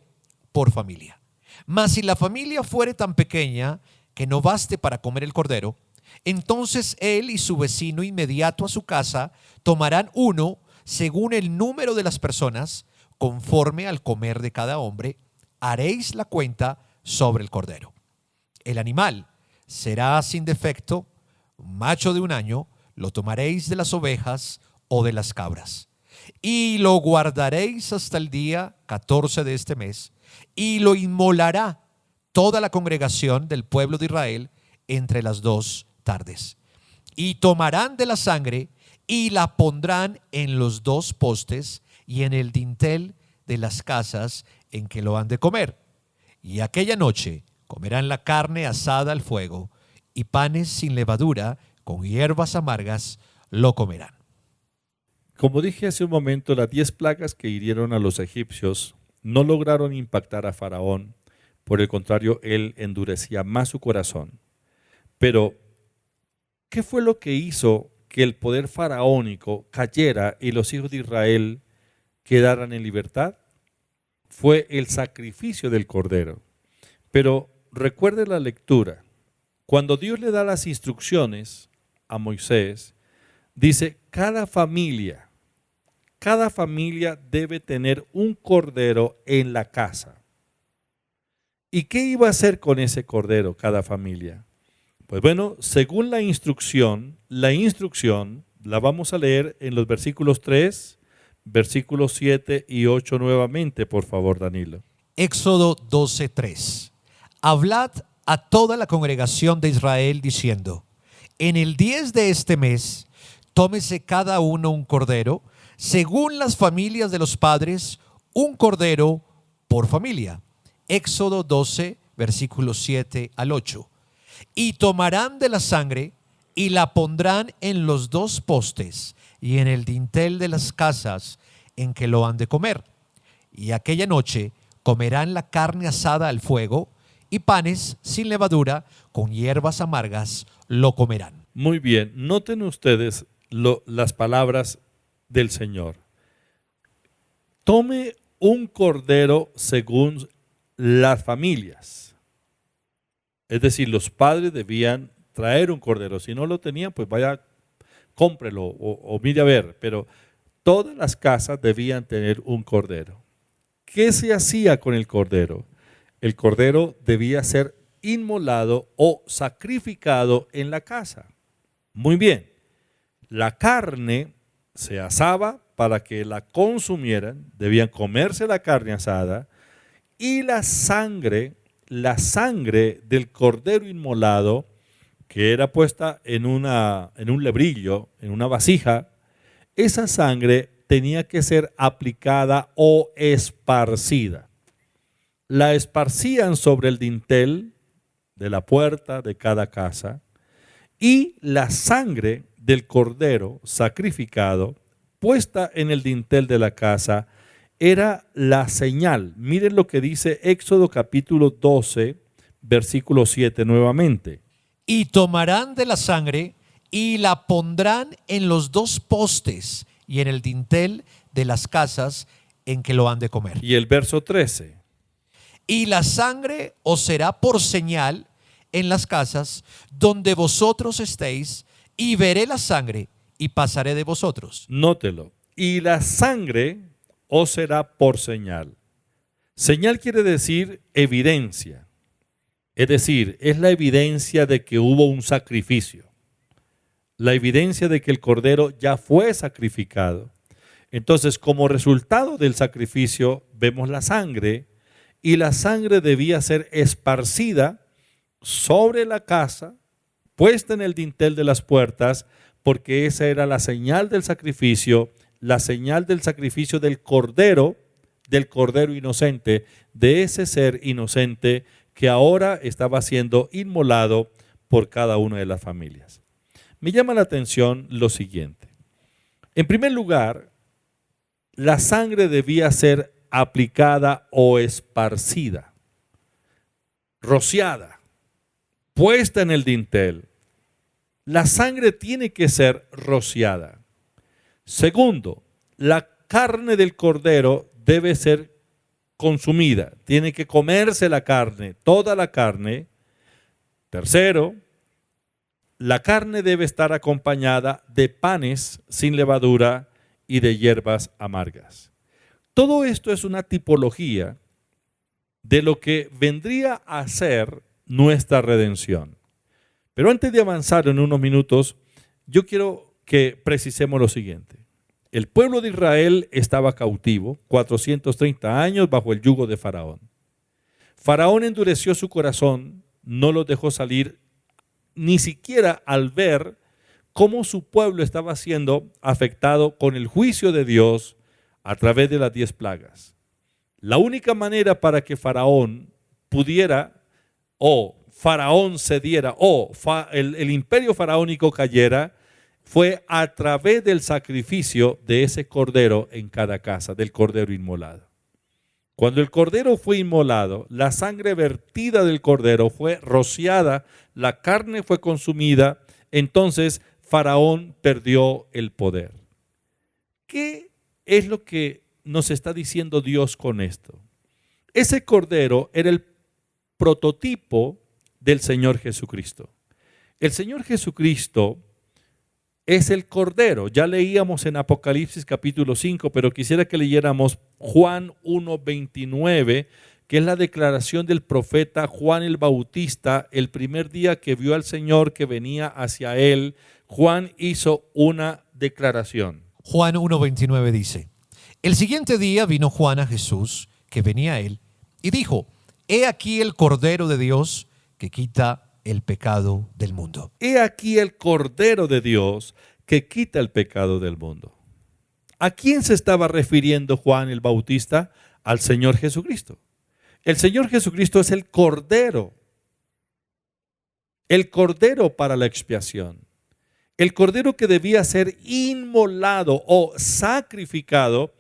por familia. Mas si la familia fuere tan pequeña que no baste para comer el cordero, entonces él y su vecino inmediato a su casa tomarán uno según el número de las personas, conforme al comer de cada hombre, haréis la cuenta sobre el cordero. El animal será sin defecto, macho de 1 año, lo tomaréis de las ovejas o de las cabras, y lo guardaréis hasta el día 14 de este mes, y lo inmolará toda la congregación del pueblo de Israel entre las 2 tardes. Y tomarán de la sangre y la pondrán en los dos postes y en el dintel de las casas en que lo han de comer. Y aquella noche comerán la carne asada al fuego y panes sin levadura, con hierbas amargas lo comerán. Como dije hace un momento, las 10 plagas que hirieron a los egipcios no lograron impactar a Faraón. Por el contrario, él endurecía más su corazón. Pero, ¿qué fue lo que hizo que el poder faraónico cayera y los hijos de Israel quedaran en libertad? Fue el sacrificio del cordero. Pero recuerde la lectura. Cuando Dios le da las instrucciones a Moisés, dice, cada familia debe tener un cordero en la casa. ¿Y qué iba a hacer con ese cordero cada familia? Pues bueno, según la instrucción la vamos a leer en los versículos 3, versículos 7 y 8 nuevamente, por favor, Danilo. Éxodo 12:3. Hablad a toda la congregación de Israel diciendo, en el 10 de este mes, tómese cada uno un cordero, según las familias de los padres, un cordero por familia. Éxodo 12, versículos 7 al 8. Y tomarán de la sangre y la pondrán en los dos postes y en el dintel de las casas en que lo han de comer. Y aquella noche comerán la carne asada al fuego y panes sin levadura, con hierbas amargas lo comerán. Muy bien, noten ustedes las palabras del Señor. Tome un cordero según las familias. Es decir, los padres debían traer un cordero. Si no lo tenían, pues vaya, cómprelo o mire a ver. Pero todas las casas debían tener un cordero. ¿Qué se hacía con el cordero? El cordero debía ser inmolado o sacrificado en la casa. Muy bien. La carne se asaba para que la consumieran, debían comerse la carne asada, y la sangre del cordero inmolado, que era puesta en un lebrillo, en una vasija, esa sangre tenía que ser aplicada o esparcida. La esparcían sobre el dintel de la puerta de cada casa, y la sangre del cordero sacrificado, puesta en el dintel de la casa, era la señal. Miren lo que dice Éxodo capítulo 12, versículo 7 nuevamente. Y tomarán de la sangre y la pondrán en los dos postes y en el dintel de las casas en que lo han de comer. Y el verso 13. Y la sangre os será por señal en las casas donde vosotros estéis, y veré la sangre y pasaré de vosotros. Nótelo. Y la sangre os será por señal. Señal quiere decir evidencia. Es decir, es la evidencia de que hubo un sacrificio. La evidencia de que el cordero ya fue sacrificado. Entonces, como resultado del sacrificio, vemos la sangre, y la sangre debía ser esparcida sobre la casa, puesta en el dintel de las puertas, porque esa era la señal del sacrificio del cordero inocente, de ese ser inocente que ahora estaba siendo inmolado por cada una de las familias. Me llama la atención lo siguiente. En primer lugar, la sangre debía ser aplicada o esparcida, rociada, puesta en el dintel. La sangre tiene que ser rociada. Segundo, la carne del cordero debe ser consumida. Tiene que comerse la carne, toda la carne. Tercero, la carne debe estar acompañada de panes sin levadura y de hierbas amargas. Todo esto es una tipología de lo que vendría a ser nuestra redención. Pero antes de avanzar en unos minutos, yo quiero que precisemos lo siguiente. El pueblo de Israel estaba cautivo 430 años bajo el yugo de Faraón. Faraón endureció su corazón, no los dejó salir, ni siquiera al ver cómo su pueblo estaba siendo afectado con el juicio de Dios a través de las 10 plagas. La única manera para que Faraón pudiera, o Faraón cediera, o el imperio faraónico cayera, fue a través del sacrificio de ese cordero en cada casa, del cordero inmolado. Cuando el cordero fue inmolado, la sangre vertida del cordero fue rociada, la carne fue consumida, entonces Faraón perdió el poder. ¿Qué es lo que nos está diciendo Dios con esto? Ese cordero era el prototipo del Señor Jesucristo. El Señor Jesucristo es el cordero. Ya leíamos en Apocalipsis capítulo 5, pero quisiera que leyéramos Juan 1:29, que es la declaración del profeta Juan el Bautista. El primer día que vio al Señor que venía hacia él, Juan hizo una declaración. Juan 1:29 dice: el siguiente día vino Juan a Jesús, que venía a él, y dijo: he aquí el Cordero de Dios que quita el pecado del mundo. He aquí el Cordero de Dios que quita el pecado del mundo. ¿A quién se estaba refiriendo Juan el Bautista? Al Señor Jesucristo. El Señor Jesucristo es el Cordero para la expiación. El Cordero que debía ser inmolado o sacrificado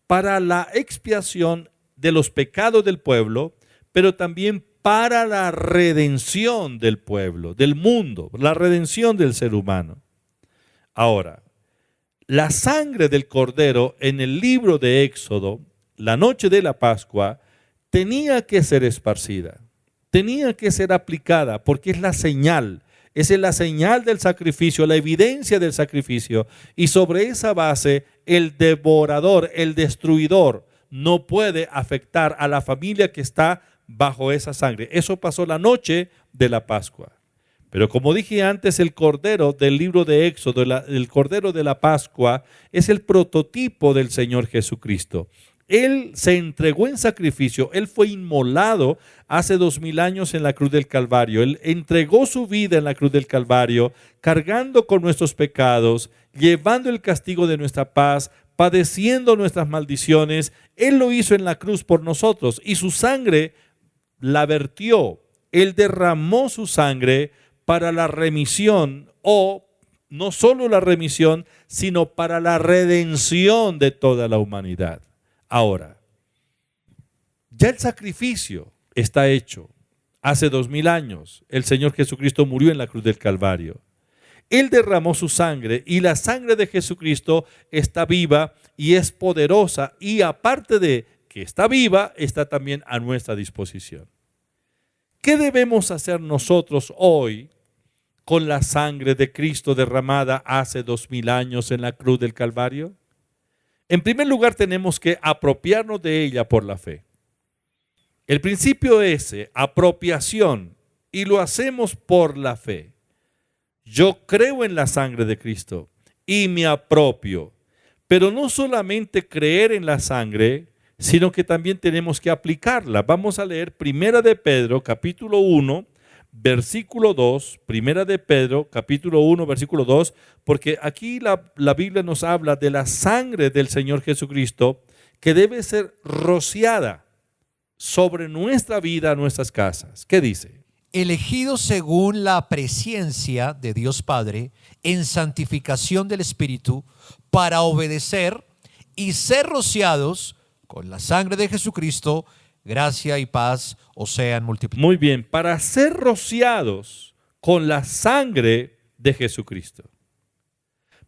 para la expiación de los pecados del pueblo, pero también para la redención del pueblo, del mundo, la redención del ser humano. Ahora, la sangre del Cordero en el libro de Éxodo, la noche de la Pascua, tenía que ser esparcida, tenía que ser aplicada, porque es la señal del sacrificio, la evidencia del sacrificio, y sobre esa base el devorador, el destruidor, no puede afectar a la familia que está bajo esa sangre. Eso pasó la noche de la Pascua. Pero como dije antes, el Cordero del libro de Éxodo, el Cordero de la Pascua, es el prototipo del Señor Jesucristo. Él se entregó en sacrificio, Él fue inmolado hace 2000 años en la cruz del Calvario. Él entregó su vida en la cruz del Calvario, cargando con nuestros pecados, llevando el castigo de nuestra paz, padeciendo nuestras maldiciones. Él lo hizo en la cruz por nosotros y su sangre la vertió. Él derramó su sangre para la remisión, o no solo la remisión, sino para la redención de toda la humanidad. Ahora, ya el sacrificio está hecho. Hace 2000 años el Señor Jesucristo murió en la cruz del Calvario. Él derramó su sangre y la sangre de Jesucristo está viva y es poderosa, y aparte de que está viva, está también a nuestra disposición. ¿Qué debemos hacer nosotros hoy con la sangre de Cristo derramada hace 2000 años en la cruz del Calvario? En primer lugar, tenemos que apropiarnos de ella por la fe. El principio es apropiación, y lo hacemos por la fe. Yo creo en la sangre de Cristo y me apropio. Pero no solamente creer en la sangre, sino que también tenemos que aplicarla. Vamos a leer 1 de Pedro, capítulo 1, versículo 2. 1 de Pedro, capítulo 1, versículo 2, porque aquí la Biblia nos habla de la sangre del Señor Jesucristo que debe ser rociada sobre nuestra vida, nuestras casas. ¿Qué dice? Elegidos según la presciencia de Dios Padre, en santificación del Espíritu, para obedecer y ser rociados con la sangre de Jesucristo, gracia y paz os sean multiplicadas. Muy bien, para ser rociados con la sangre de Jesucristo.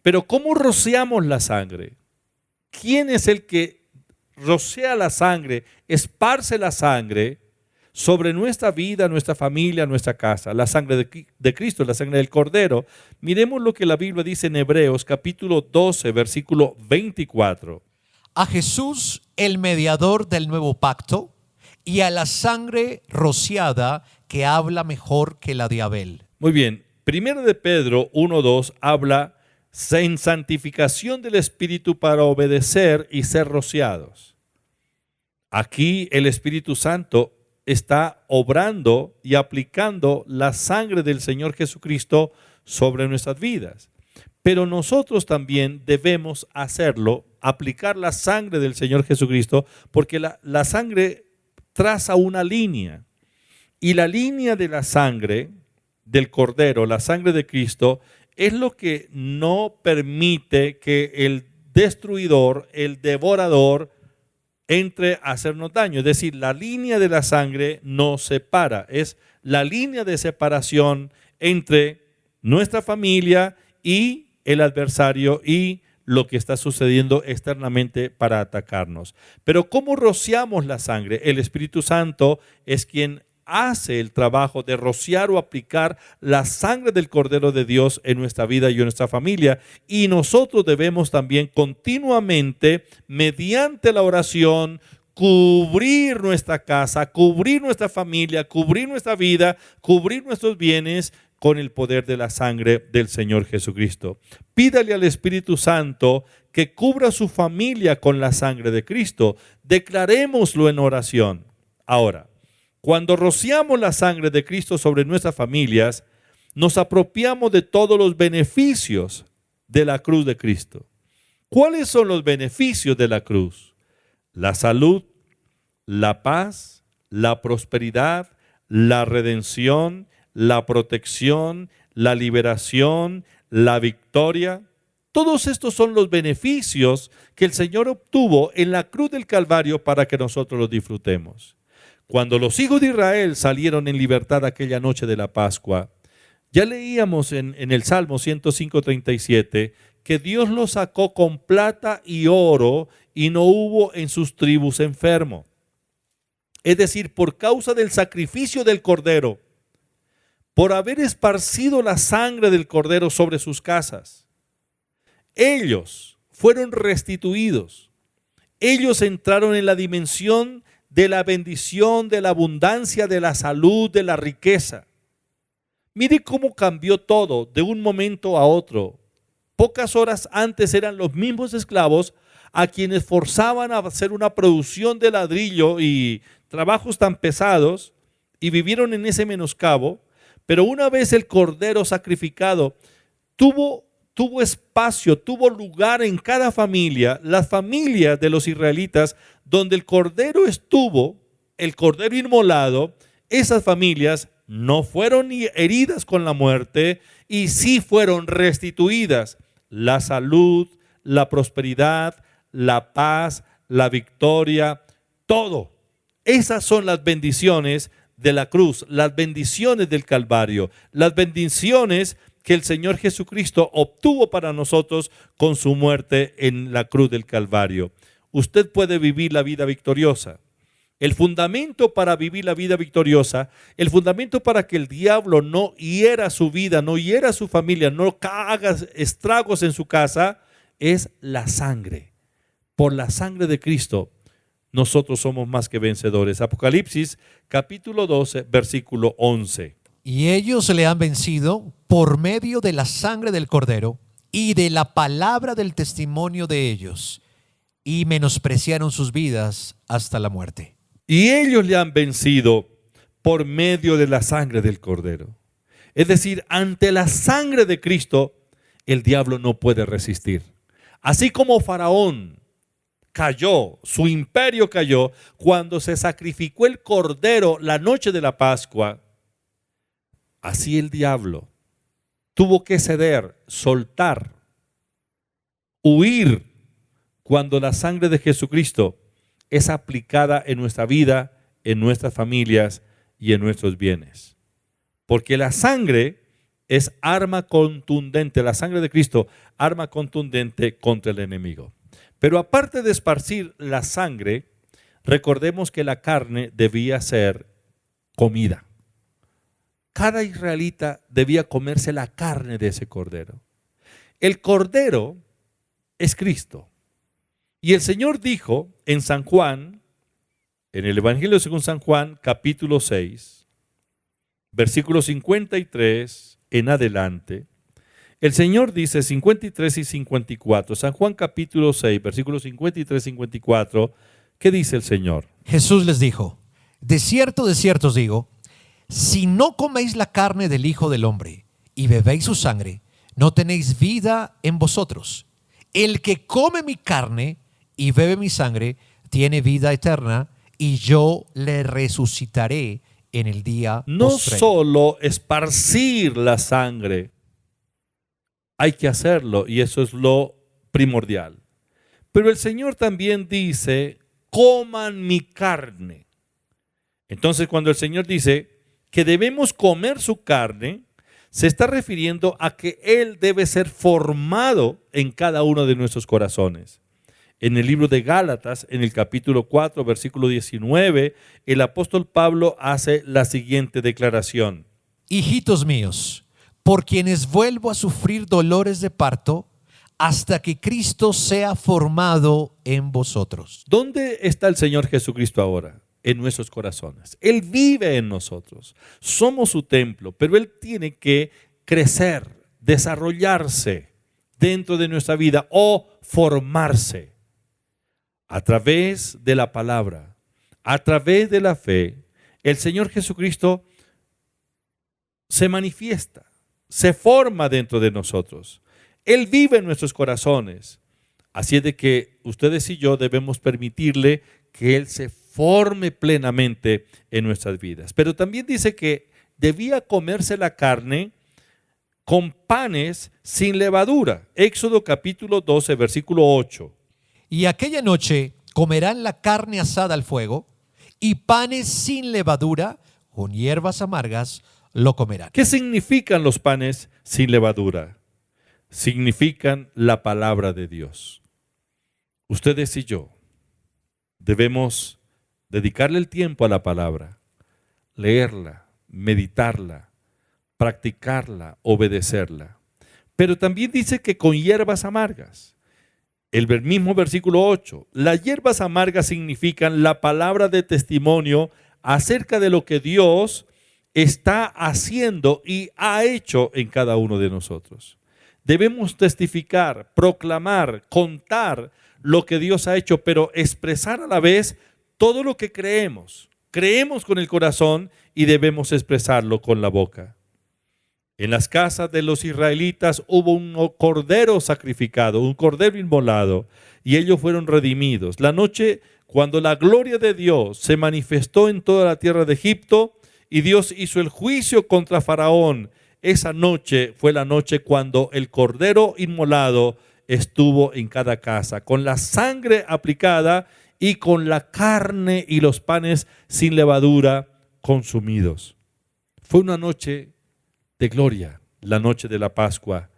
Pero ¿cómo rociamos la sangre? ¿Quién es el que rocea la sangre, esparce la sangre sobre nuestra vida, nuestra familia, nuestra casa? La sangre de Cristo, la sangre del Cordero. Miremos lo que la Biblia dice en Hebreos capítulo 12, versículo 24. A Jesús, el mediador del nuevo pacto, y a la sangre rociada que habla mejor que la de Abel. Muy bien, 1 de Pedro 1:2 habla en santificación del Espíritu para obedecer y ser rociados. Aquí el Espíritu Santo está obrando y aplicando la sangre del Señor Jesucristo sobre nuestras vidas. Pero nosotros también debemos hacerlo, aplicar la sangre del Señor Jesucristo, porque la sangre traza una línea. Y la línea de la sangre del Cordero, la sangre de Cristo, es lo que no permite que el destruidor, el devorador, entre a hacernos daño. Es decir, la línea de la sangre nos separa. Es la línea de separación entre nuestra familia y el adversario y lo que está sucediendo externamente para atacarnos. Pero ¿cómo rociamos la sangre? El Espíritu Santo es quien hace el trabajo de rociar o aplicar la sangre del Cordero de Dios en nuestra vida y en nuestra familia. Y nosotros debemos también continuamente, mediante la oración, cubrir nuestra casa, cubrir nuestra familia, cubrir nuestra vida, cubrir nuestros bienes con el poder de la sangre del Señor Jesucristo. Pídale al Espíritu Santo que cubra su familia con la sangre de Cristo. Declarémoslo en oración. Ahora, cuando rociamos la sangre de Cristo sobre nuestras familias, nos apropiamos de todos los beneficios de la cruz de Cristo. ¿Cuáles son los beneficios de la cruz? La salud, la paz, la prosperidad, la redención, la protección, la liberación, la victoria. Todos estos son los beneficios que el Señor obtuvo en la cruz del Calvario para que nosotros los disfrutemos. Cuando los hijos de Israel salieron en libertad aquella noche de la Pascua, ya leíamos en el Salmo 105:37 que Dios los sacó con plata y oro y no hubo en sus tribus enfermo. Es decir, por causa del sacrificio del Cordero, por haber esparcido la sangre del Cordero sobre sus casas, ellos fueron restituidos. Ellos entraron en la dimensión de la bendición, de la abundancia, de la salud, de la riqueza. Mire cómo cambió todo de un momento a otro. Pocas horas antes eran los mismos esclavos a quienes forzaban a hacer una producción de ladrillo y trabajos tan pesados y vivieron en ese menoscabo. Pero una vez el Cordero sacrificado tuvo espacio, tuvo lugar en cada familia, las familias de los israelitas, donde el Cordero estuvo, el Cordero inmolado, esas familias no fueron heridas con la muerte y sí fueron restituidas. La salud, la prosperidad, la paz, la victoria, todo. Esas son las bendiciones de la cruz, las bendiciones del Calvario, las bendiciones que el Señor Jesucristo obtuvo para nosotros con su muerte en la cruz del Calvario. Usted puede vivir la vida victoriosa. El fundamento para vivir la vida victoriosa, el fundamento para que el diablo no hiera su vida, no hiera su familia, no haga estragos en su casa, es la sangre. Por la sangre de Cristo, nosotros somos más que vencedores. Apocalipsis capítulo 12, versículo 11. Y ellos le han vencido por medio de la sangre del Cordero y de la palabra del testimonio de ellos, y menospreciaron sus vidas hasta la muerte. Y ellos le han vencido por medio de la sangre del Cordero. Es decir, ante la sangre de Cristo, el diablo no puede resistir. Así como Faraón cayó, su imperio cayó, cuando se sacrificó el Cordero la noche de la Pascua, así el diablo tuvo que ceder, soltar, huir cuando la sangre de Jesucristo es aplicada en nuestra vida, en nuestras familias y en nuestros bienes. Porque la sangre es arma contundente, la sangre de Cristo, arma contundente contra el enemigo. Pero aparte de esparcir la sangre, recordemos que la carne debía ser comida. Cada israelita debía comerse la carne de ese cordero. El cordero es Cristo. Y el Señor dijo en San Juan, en el Evangelio según San Juan, capítulo 6, versículo 53 en adelante, el Señor dice 53 y 54, San Juan capítulo 6, versículos 53 y 54, ¿qué dice el Señor? Jesús les dijo: de cierto os digo, si no coméis la carne del Hijo del Hombre y bebéis su sangre, no tenéis vida en vosotros. El que come mi carne y bebe mi sangre tiene vida eterna, y yo le resucitaré en el día No postrero. solo esparcir la sangre, hay que hacerlo y eso es lo primordial. Pero el Señor también dice, coman mi carne. Entonces, cuando el Señor dice que debemos comer su carne, se está refiriendo a que Él debe ser formado en cada uno de nuestros corazones. En el libro de Gálatas, en el capítulo 4, versículo 19, el apóstol Pablo hace la siguiente declaración. Hijitos míos, por quienes vuelvo a sufrir dolores de parto, hasta que Cristo sea formado en vosotros. ¿Dónde está el Señor Jesucristo ahora? En nuestros corazones. Él vive en nosotros. Somos su templo, pero Él tiene que crecer, desarrollarse dentro de nuestra vida o formarse a través de la palabra, a través de la fe. El Señor Jesucristo se manifiesta, se forma dentro de nosotros. Él vive en nuestros corazones. Así es de que ustedes y yo debemos permitirle que Él se forme plenamente en nuestras vidas. Pero también dice que debía comerse la carne con panes sin levadura. Éxodo capítulo 12, versículo 8. Y aquella noche comerán la carne asada al fuego, y panes sin levadura, con hierbas amargas, lo comerán. ¿Qué significan los panes sin levadura? Significan la palabra de Dios. Ustedes y yo debemos dedicarle el tiempo a la palabra, leerla, meditarla, practicarla, obedecerla. Pero también dice que con hierbas amargas. El mismo versículo 8, las hierbas amargas significan la palabra de testimonio acerca de lo que Dios está haciendo y ha hecho en cada uno de nosotros. Debemos testificar, proclamar, contar lo que Dios ha hecho, pero expresar a la vez todo lo que creemos. Creemos con el corazón y debemos expresarlo con la boca. En las casas de los israelitas hubo un cordero sacrificado, un cordero inmolado, y ellos fueron redimidos. La noche cuando la gloria de Dios se manifestó en toda la tierra de Egipto y Dios hizo el juicio contra Faraón, esa noche fue la noche cuando el cordero inmolado estuvo en cada casa, con la sangre aplicada y con la carne y los panes sin levadura consumidos. Fue una noche de gloria, la noche de la Pascua.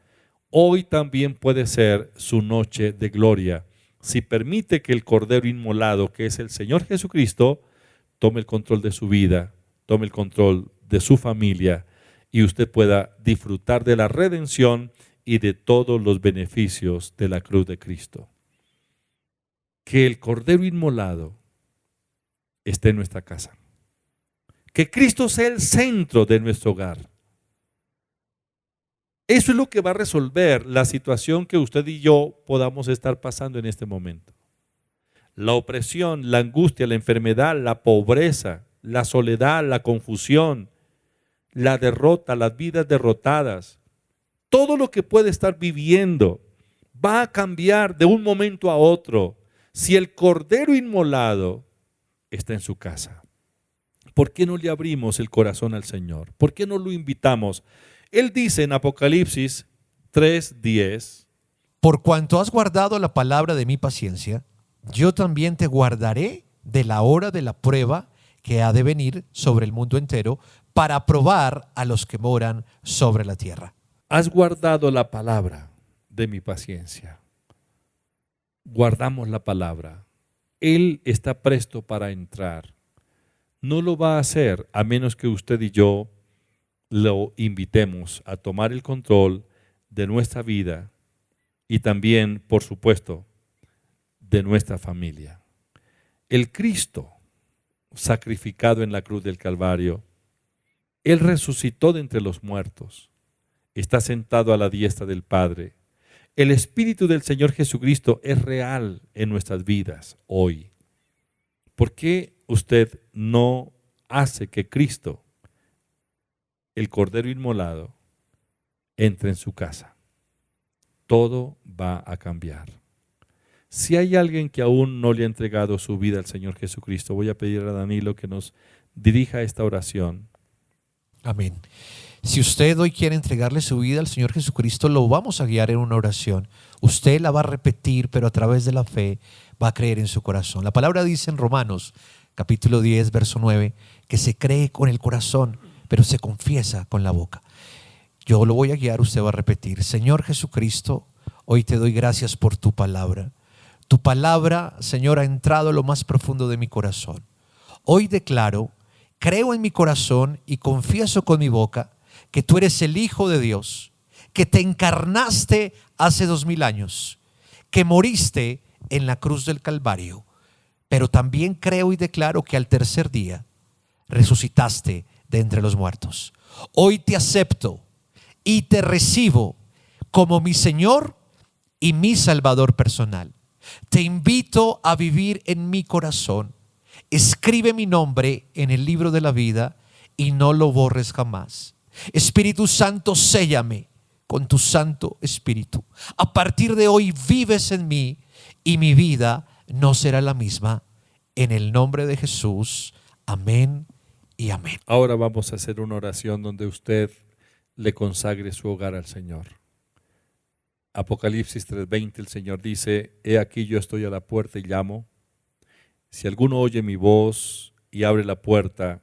Hoy también puede ser su noche de gloria, si permite que el Cordero inmolado, que es el Señor Jesucristo, tome el control de su vida, tome el control de su familia y usted pueda disfrutar de la redención y de todos los beneficios de la cruz de Cristo. Que el Cordero inmolado esté en nuestra casa. Que Cristo sea el centro de nuestro hogar. Eso es lo que va a resolver la situación que usted y yo podamos estar pasando en este momento. La opresión, la angustia, la enfermedad, la pobreza, la soledad, la confusión, la derrota, las vidas derrotadas, todo lo que puede estar viviendo va a cambiar de un momento a otro si el Cordero inmolado está en su casa. ¿Por qué no le abrimos el corazón al Señor? ¿Por qué no lo invitamos? Él dice en Apocalipsis 3:10, por cuanto has guardado la palabra de mi paciencia, yo también te guardaré de la hora de la prueba que ha de venir sobre el mundo entero para probar a los que moran sobre la tierra. has guardado la palabra de mi paciencia. Guardamos la palabra. Él está presto para entrar. No lo va a hacer a menos que usted y yo lo invitemos a tomar el control de nuestra vida y también, por supuesto, de nuestra familia. El Cristo sacrificado en la cruz del Calvario, Él resucitó de entre los muertos, está sentado a la diestra del Padre. El Espíritu del Señor Jesucristo es real en nuestras vidas hoy. ¿Por qué usted no hace que Cristo, el Cordero inmolado, entre en su casa? todo va a cambiar. Si hay alguien que aún no le ha entregado su vida al Señor Jesucristo, voy a pedir a Danilo que nos dirija esta oración. Amén. Si usted hoy quiere entregarle su vida al Señor Jesucristo, lo vamos a guiar en una oración. Usted la va a repetir, pero a través de la fe va a creer en su corazón. La palabra dice en Romanos, capítulo 10, verso 9, que se cree con el corazón, pero se confiesa con la boca. Yo lo voy a guiar, usted va a repetir: Señor Jesucristo, hoy te doy gracias por tu palabra. Tu palabra, Señor, ha entrado a lo más profundo de mi corazón. Hoy declaro, creo en mi corazón y confieso con mi boca que tú eres el Hijo de Dios, que te encarnaste hace 2000 años, que moriste en la cruz del Calvario, pero también creo y declaro que al tercer día resucitaste de entre los muertos. Hoy te acepto y te recibo como mi Señor y mi Salvador personal. Te invito a vivir en mi corazón. Escribe mi nombre en el libro de la vida y no lo borres jamás. Espíritu Santo, séllame con tu Santo Espíritu. A partir de hoy vives en mí y mi vida no será la misma. En el nombre de Jesús, amén y amén. Ahora vamos a hacer una oración donde usted le consagre su hogar al Señor. Apocalipsis 3:20, el Señor dice: he aquí yo estoy a la puerta y llamo. Si alguno oye mi voz y abre la puerta,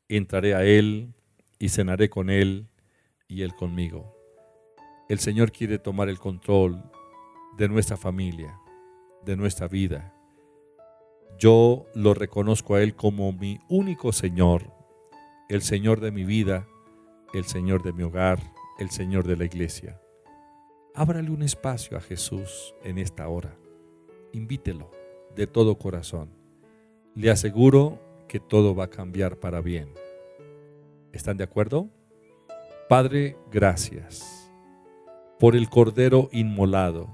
entraré a él y cenaré con él y él conmigo. El Señor quiere tomar el control de nuestra familia, de nuestra vida. Yo lo reconozco a Él como mi único Señor, el Señor de mi vida, el Señor de mi hogar, el Señor de la iglesia. Ábrale un espacio a Jesús en esta hora. Invítelo de todo corazón. Le aseguro que todo va a cambiar para bien. ¿Están de acuerdo? Padre, gracias por el Cordero inmolado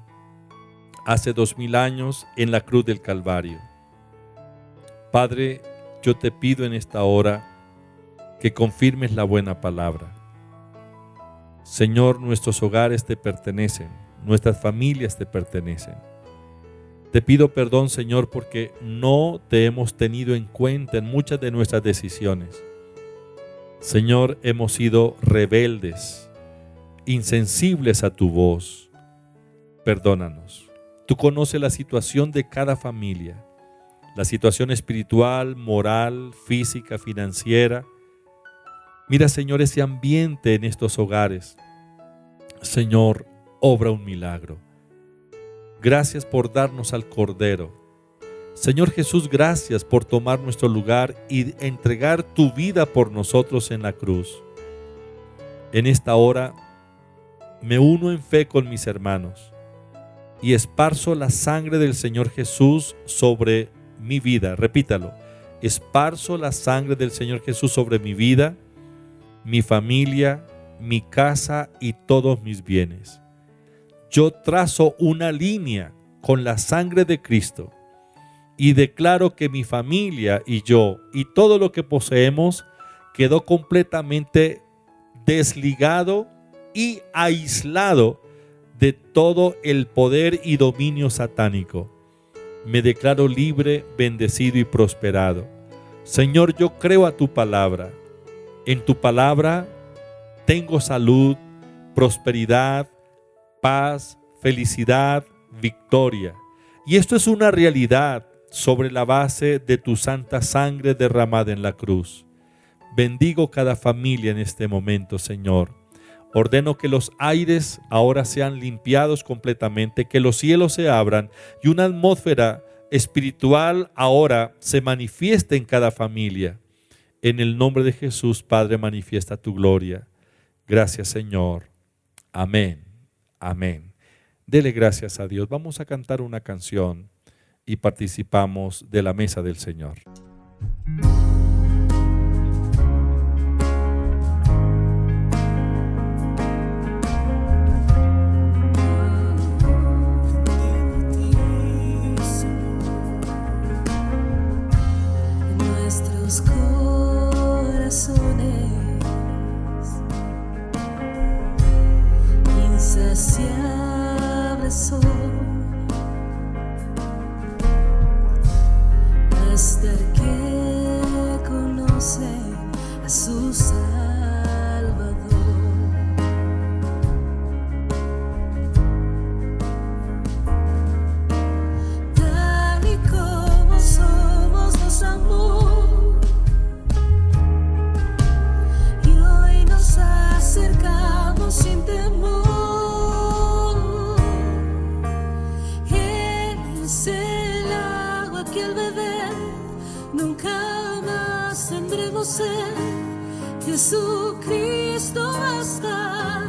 hace 2000 años en la cruz del Calvario. Padre, yo te pido en esta hora que confirmes la buena palabra. Señor, nuestros hogares te pertenecen, nuestras familias te pertenecen. Te pido perdón, Señor, porque no te hemos tenido en cuenta en muchas de nuestras decisiones. Señor, hemos sido rebeldes, insensibles a tu voz. Perdónanos. Tú conoces la situación de cada familia, la situación espiritual, moral, física, financiera. Mira, Señor, ese ambiente en estos hogares. Señor, obra un milagro. Gracias por darnos al Cordero. Señor Jesús, gracias por tomar nuestro lugar y entregar tu vida por nosotros en la cruz. En esta hora me uno en fe con mis hermanos y esparzo la sangre del Señor Jesús sobre mi vida. Repítalo. Esparzo la sangre del Señor Jesús sobre mi vida, mi familia, mi casa y todos mis bienes. Yo trazo una línea con la sangre de Cristo y declaro que mi familia y yo y todo lo que poseemos quedó completamente desligado y aislado de todo el poder y dominio satánico. Me declaro libre, bendecido y prosperado. Señor, yo creo a tu palabra. En tu palabra tengo salud, prosperidad, paz, felicidad, victoria. Y esto es una realidad sobre la base de tu santa sangre derramada en la cruz. Bendigo cada familia en este momento, Señor. Ordeno que los aires ahora sean limpiados completamente, que los cielos se abran y una atmósfera espiritual ahora se manifieste en cada familia. En el nombre de Jesús, Padre, manifiesta tu gloria. Gracias, Señor. Amén. Amén. Dele gracias a Dios. Vamos a cantar una canción y participamos de la mesa del Señor. Nuestros corazones insaciables Jesucristo basta,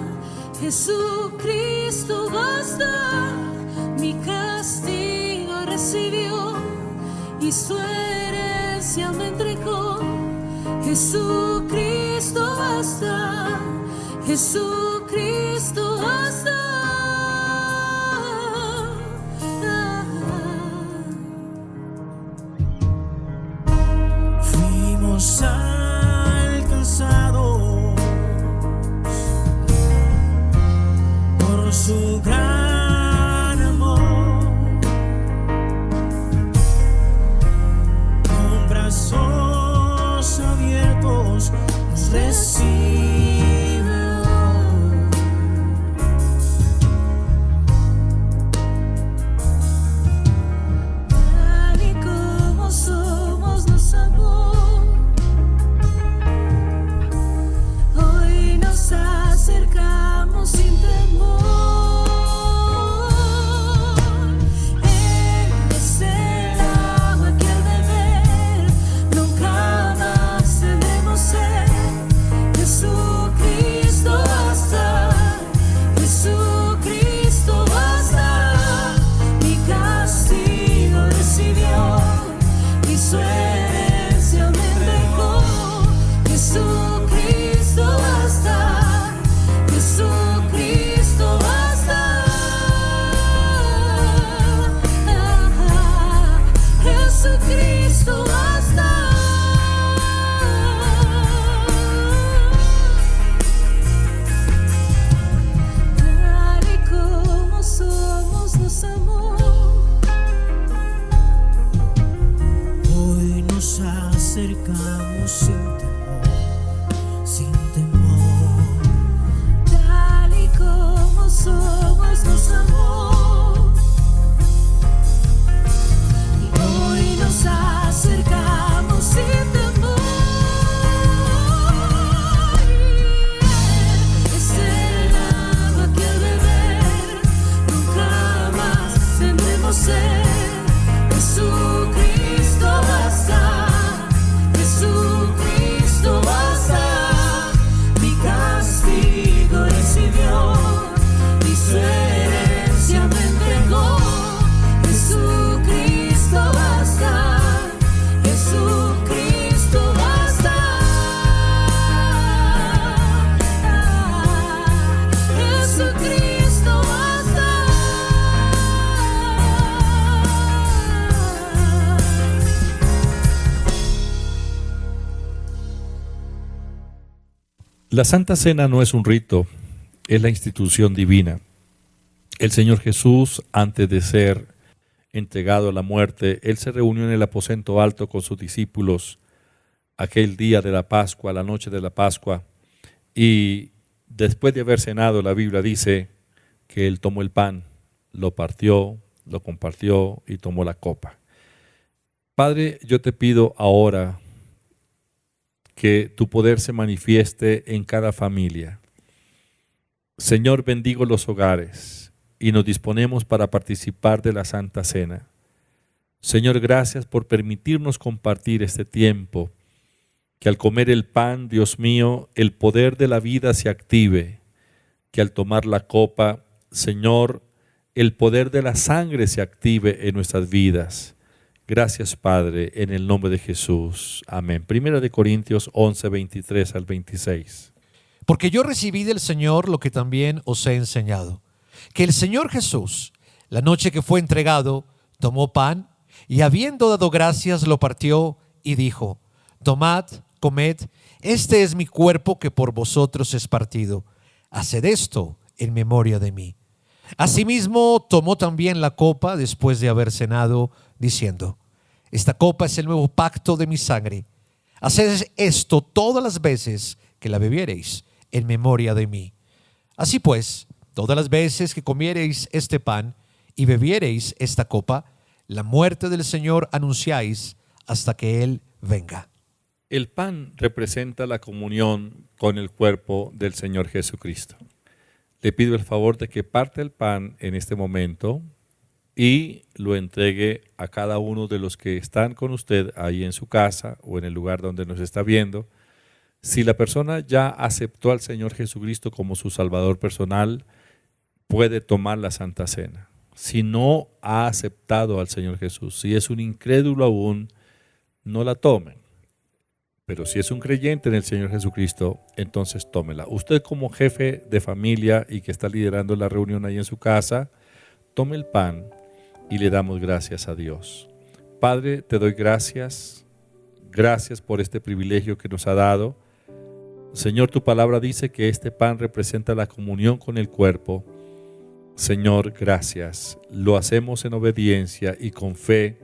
Jesucristo basta, mi castigo recibió y su herencia me entregó. Jesucristo basta, Jesucristo basta. Fuimos alcanzados por su gran amor, con brazos abiertos nos recibe hoy. Tal y como somos nos amó. Hoy nos acercamos sin temor. Él es el agua que al beber nunca más tendremos sed. Jesucristo basta, Jesucristo basta. Mi castigo recibió y su herencia me entregó. Jesucristo basta, Jesucristo basta. Jesucristo basta. Tal y como somos nos amó. Hoy nos acercamos sin temor, sin temor. Tal y como somos nos amó. Y hoy nos acercamos sin temor. Es el agua que al beber nunca más tendremos sed. Jesucristo basta, Jesucristo basta. Mi castigo recibió y su herencia me entregó. Jesucristo basta, Jesucristo basta. Jesucristo basta. La Santa Cena no es un rito, es la institución divina. El Señor Jesús, antes de ser entregado a la muerte, Él se reunió en el aposento alto con sus discípulos aquel día de la Pascua, la noche de la Pascua, y después de haber cenado, la Biblia dice que Él tomó el pan, lo partió, lo compartió y tomó la copa. Padre, yo te pido ahora que tu poder se manifieste en cada familia. Señor, bendigo los hogares y nos disponemos para participar de la Santa Cena. Señor, gracias por permitirnos compartir este tiempo, que al comer el pan, Dios mío, el poder de la vida se active, que al tomar la copa, Señor, el poder de la sangre se active en nuestras vidas. Gracias, Padre, en el nombre de Jesús. Amén. Primera de Corintios 11, 23 al 26. Porque yo recibí del Señor lo que también os he enseñado, que el Señor Jesús, la noche que fue entregado, tomó pan y habiendo dado gracias lo partió y dijo: tomad, comed, este es mi cuerpo que por vosotros es partido. Haced esto en memoria de mí. Asimismo tomó también la copa después de haber cenado, diciendo: esta copa es el nuevo pacto de mi sangre. Haced esto todas las veces que la bebiereis en memoria de mí. Así pues, todas las veces que comiereis este pan y bebiereis esta copa, la muerte del Señor anunciáis hasta que Él venga. El pan representa la comunión con el cuerpo del Señor Jesucristo. Le pido el favor de que parte el pan en este momento y lo entregue a cada uno de los que están con usted ahí en su casa o en el lugar donde nos está viendo. Si la persona ya aceptó al Señor Jesucristo como su Salvador personal, puede tomar la Santa Cena. Si no ha aceptado al Señor Jesús, si es un incrédulo aún, no la tomen. Pero si es un creyente en el Señor Jesucristo, entonces tómela. Usted como jefe de familia y que está liderando la reunión ahí en su casa, tome el pan y le damos gracias a Dios. Padre, te doy gracias. Gracias por este privilegio que nos ha dado. Señor, tu palabra dice que este pan representa la comunión con el cuerpo. Señor, gracias. Lo hacemos en obediencia y con fe.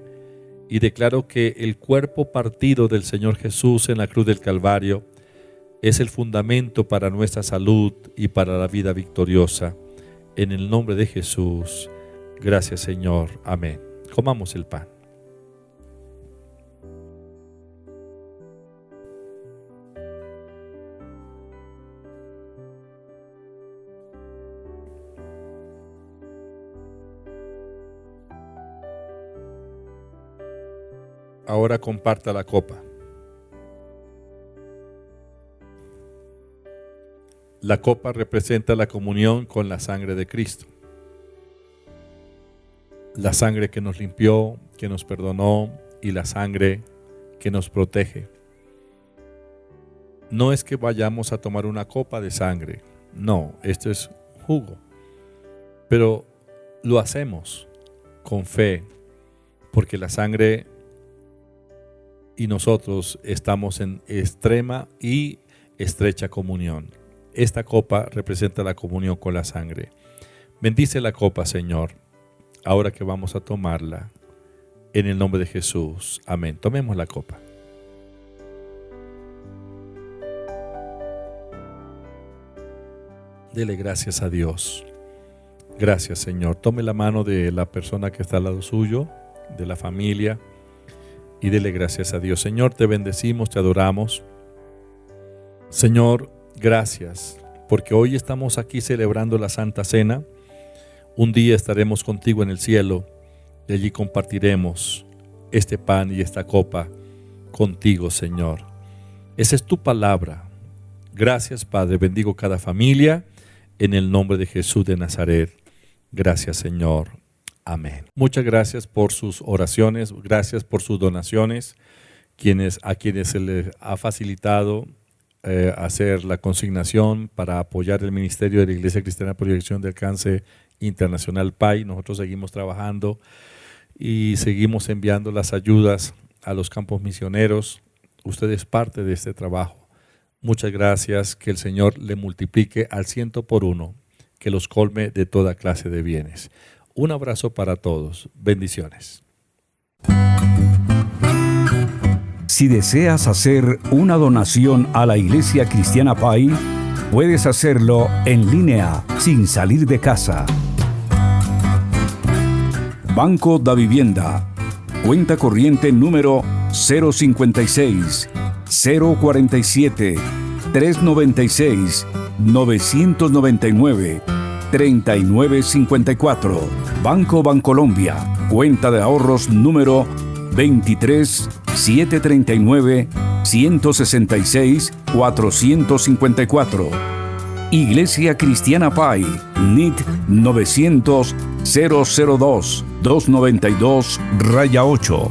Y declaro que el cuerpo partido del Señor Jesús en la cruz del Calvario es el fundamento para nuestra salud y para la vida victoriosa. En el nombre de Jesús, gracias Señor. Amén. Comamos el pan. Ahora comparta la copa. La copa representa la comunión con la sangre de Cristo. La sangre que nos limpió, que nos perdonó y la sangre que nos protege. No es que vayamos a tomar una copa de sangre. No, esto es jugo. Pero lo hacemos con fe, porque la sangre y nosotros estamos en extrema y estrecha comunión. Esta copa representa la comunión con la sangre. Bendice la copa, Señor, ahora que vamos a tomarla, en el nombre de Jesús. Amén. Tomemos la copa. Dele gracias a Dios. Gracias, Señor. Tome la mano de la persona que está al lado suyo, de la familia, y dele gracias a Dios. Señor, te bendecimos, te adoramos. Señor, gracias, porque hoy estamos aquí celebrando la Santa Cena. Un día estaremos contigo en el cielo y allí compartiremos este pan y esta copa contigo, Señor. Esa es tu palabra. Gracias, Padre. Bendigo cada familia en el nombre de Jesús de Nazaret. Gracias, Señor. Amén. Muchas gracias por sus oraciones, gracias por sus donaciones, a quienes se les ha facilitado hacer la consignación para apoyar el ministerio de la Iglesia Cristiana Proyección de Alcance Internacional PAI. Nosotros seguimos trabajando y seguimos enviando las ayudas a los campos misioneros. Usted es parte de este trabajo. Muchas gracias, que el Señor le multiplique al 100 por 1, que los colme de toda clase de bienes. Un abrazo para todos. Bendiciones. Si deseas hacer una donación a la Iglesia Cristiana PAI, puedes hacerlo en línea, sin salir de casa. Banco da Vivienda. Cuenta corriente número 056 047 396 999 3954. Banco Bancolombia. Cuenta de ahorros número 23 739 166 454. Iglesia Cristiana PAI. NIT 900 002 292-8.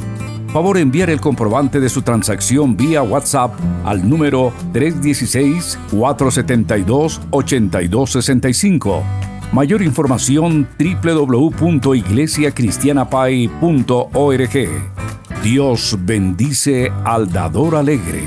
Favor enviar el comprobante de su transacción vía WhatsApp al número 316-472-8265. Mayor información www.iglesiacristianapai.org. Dios bendice al dador alegre.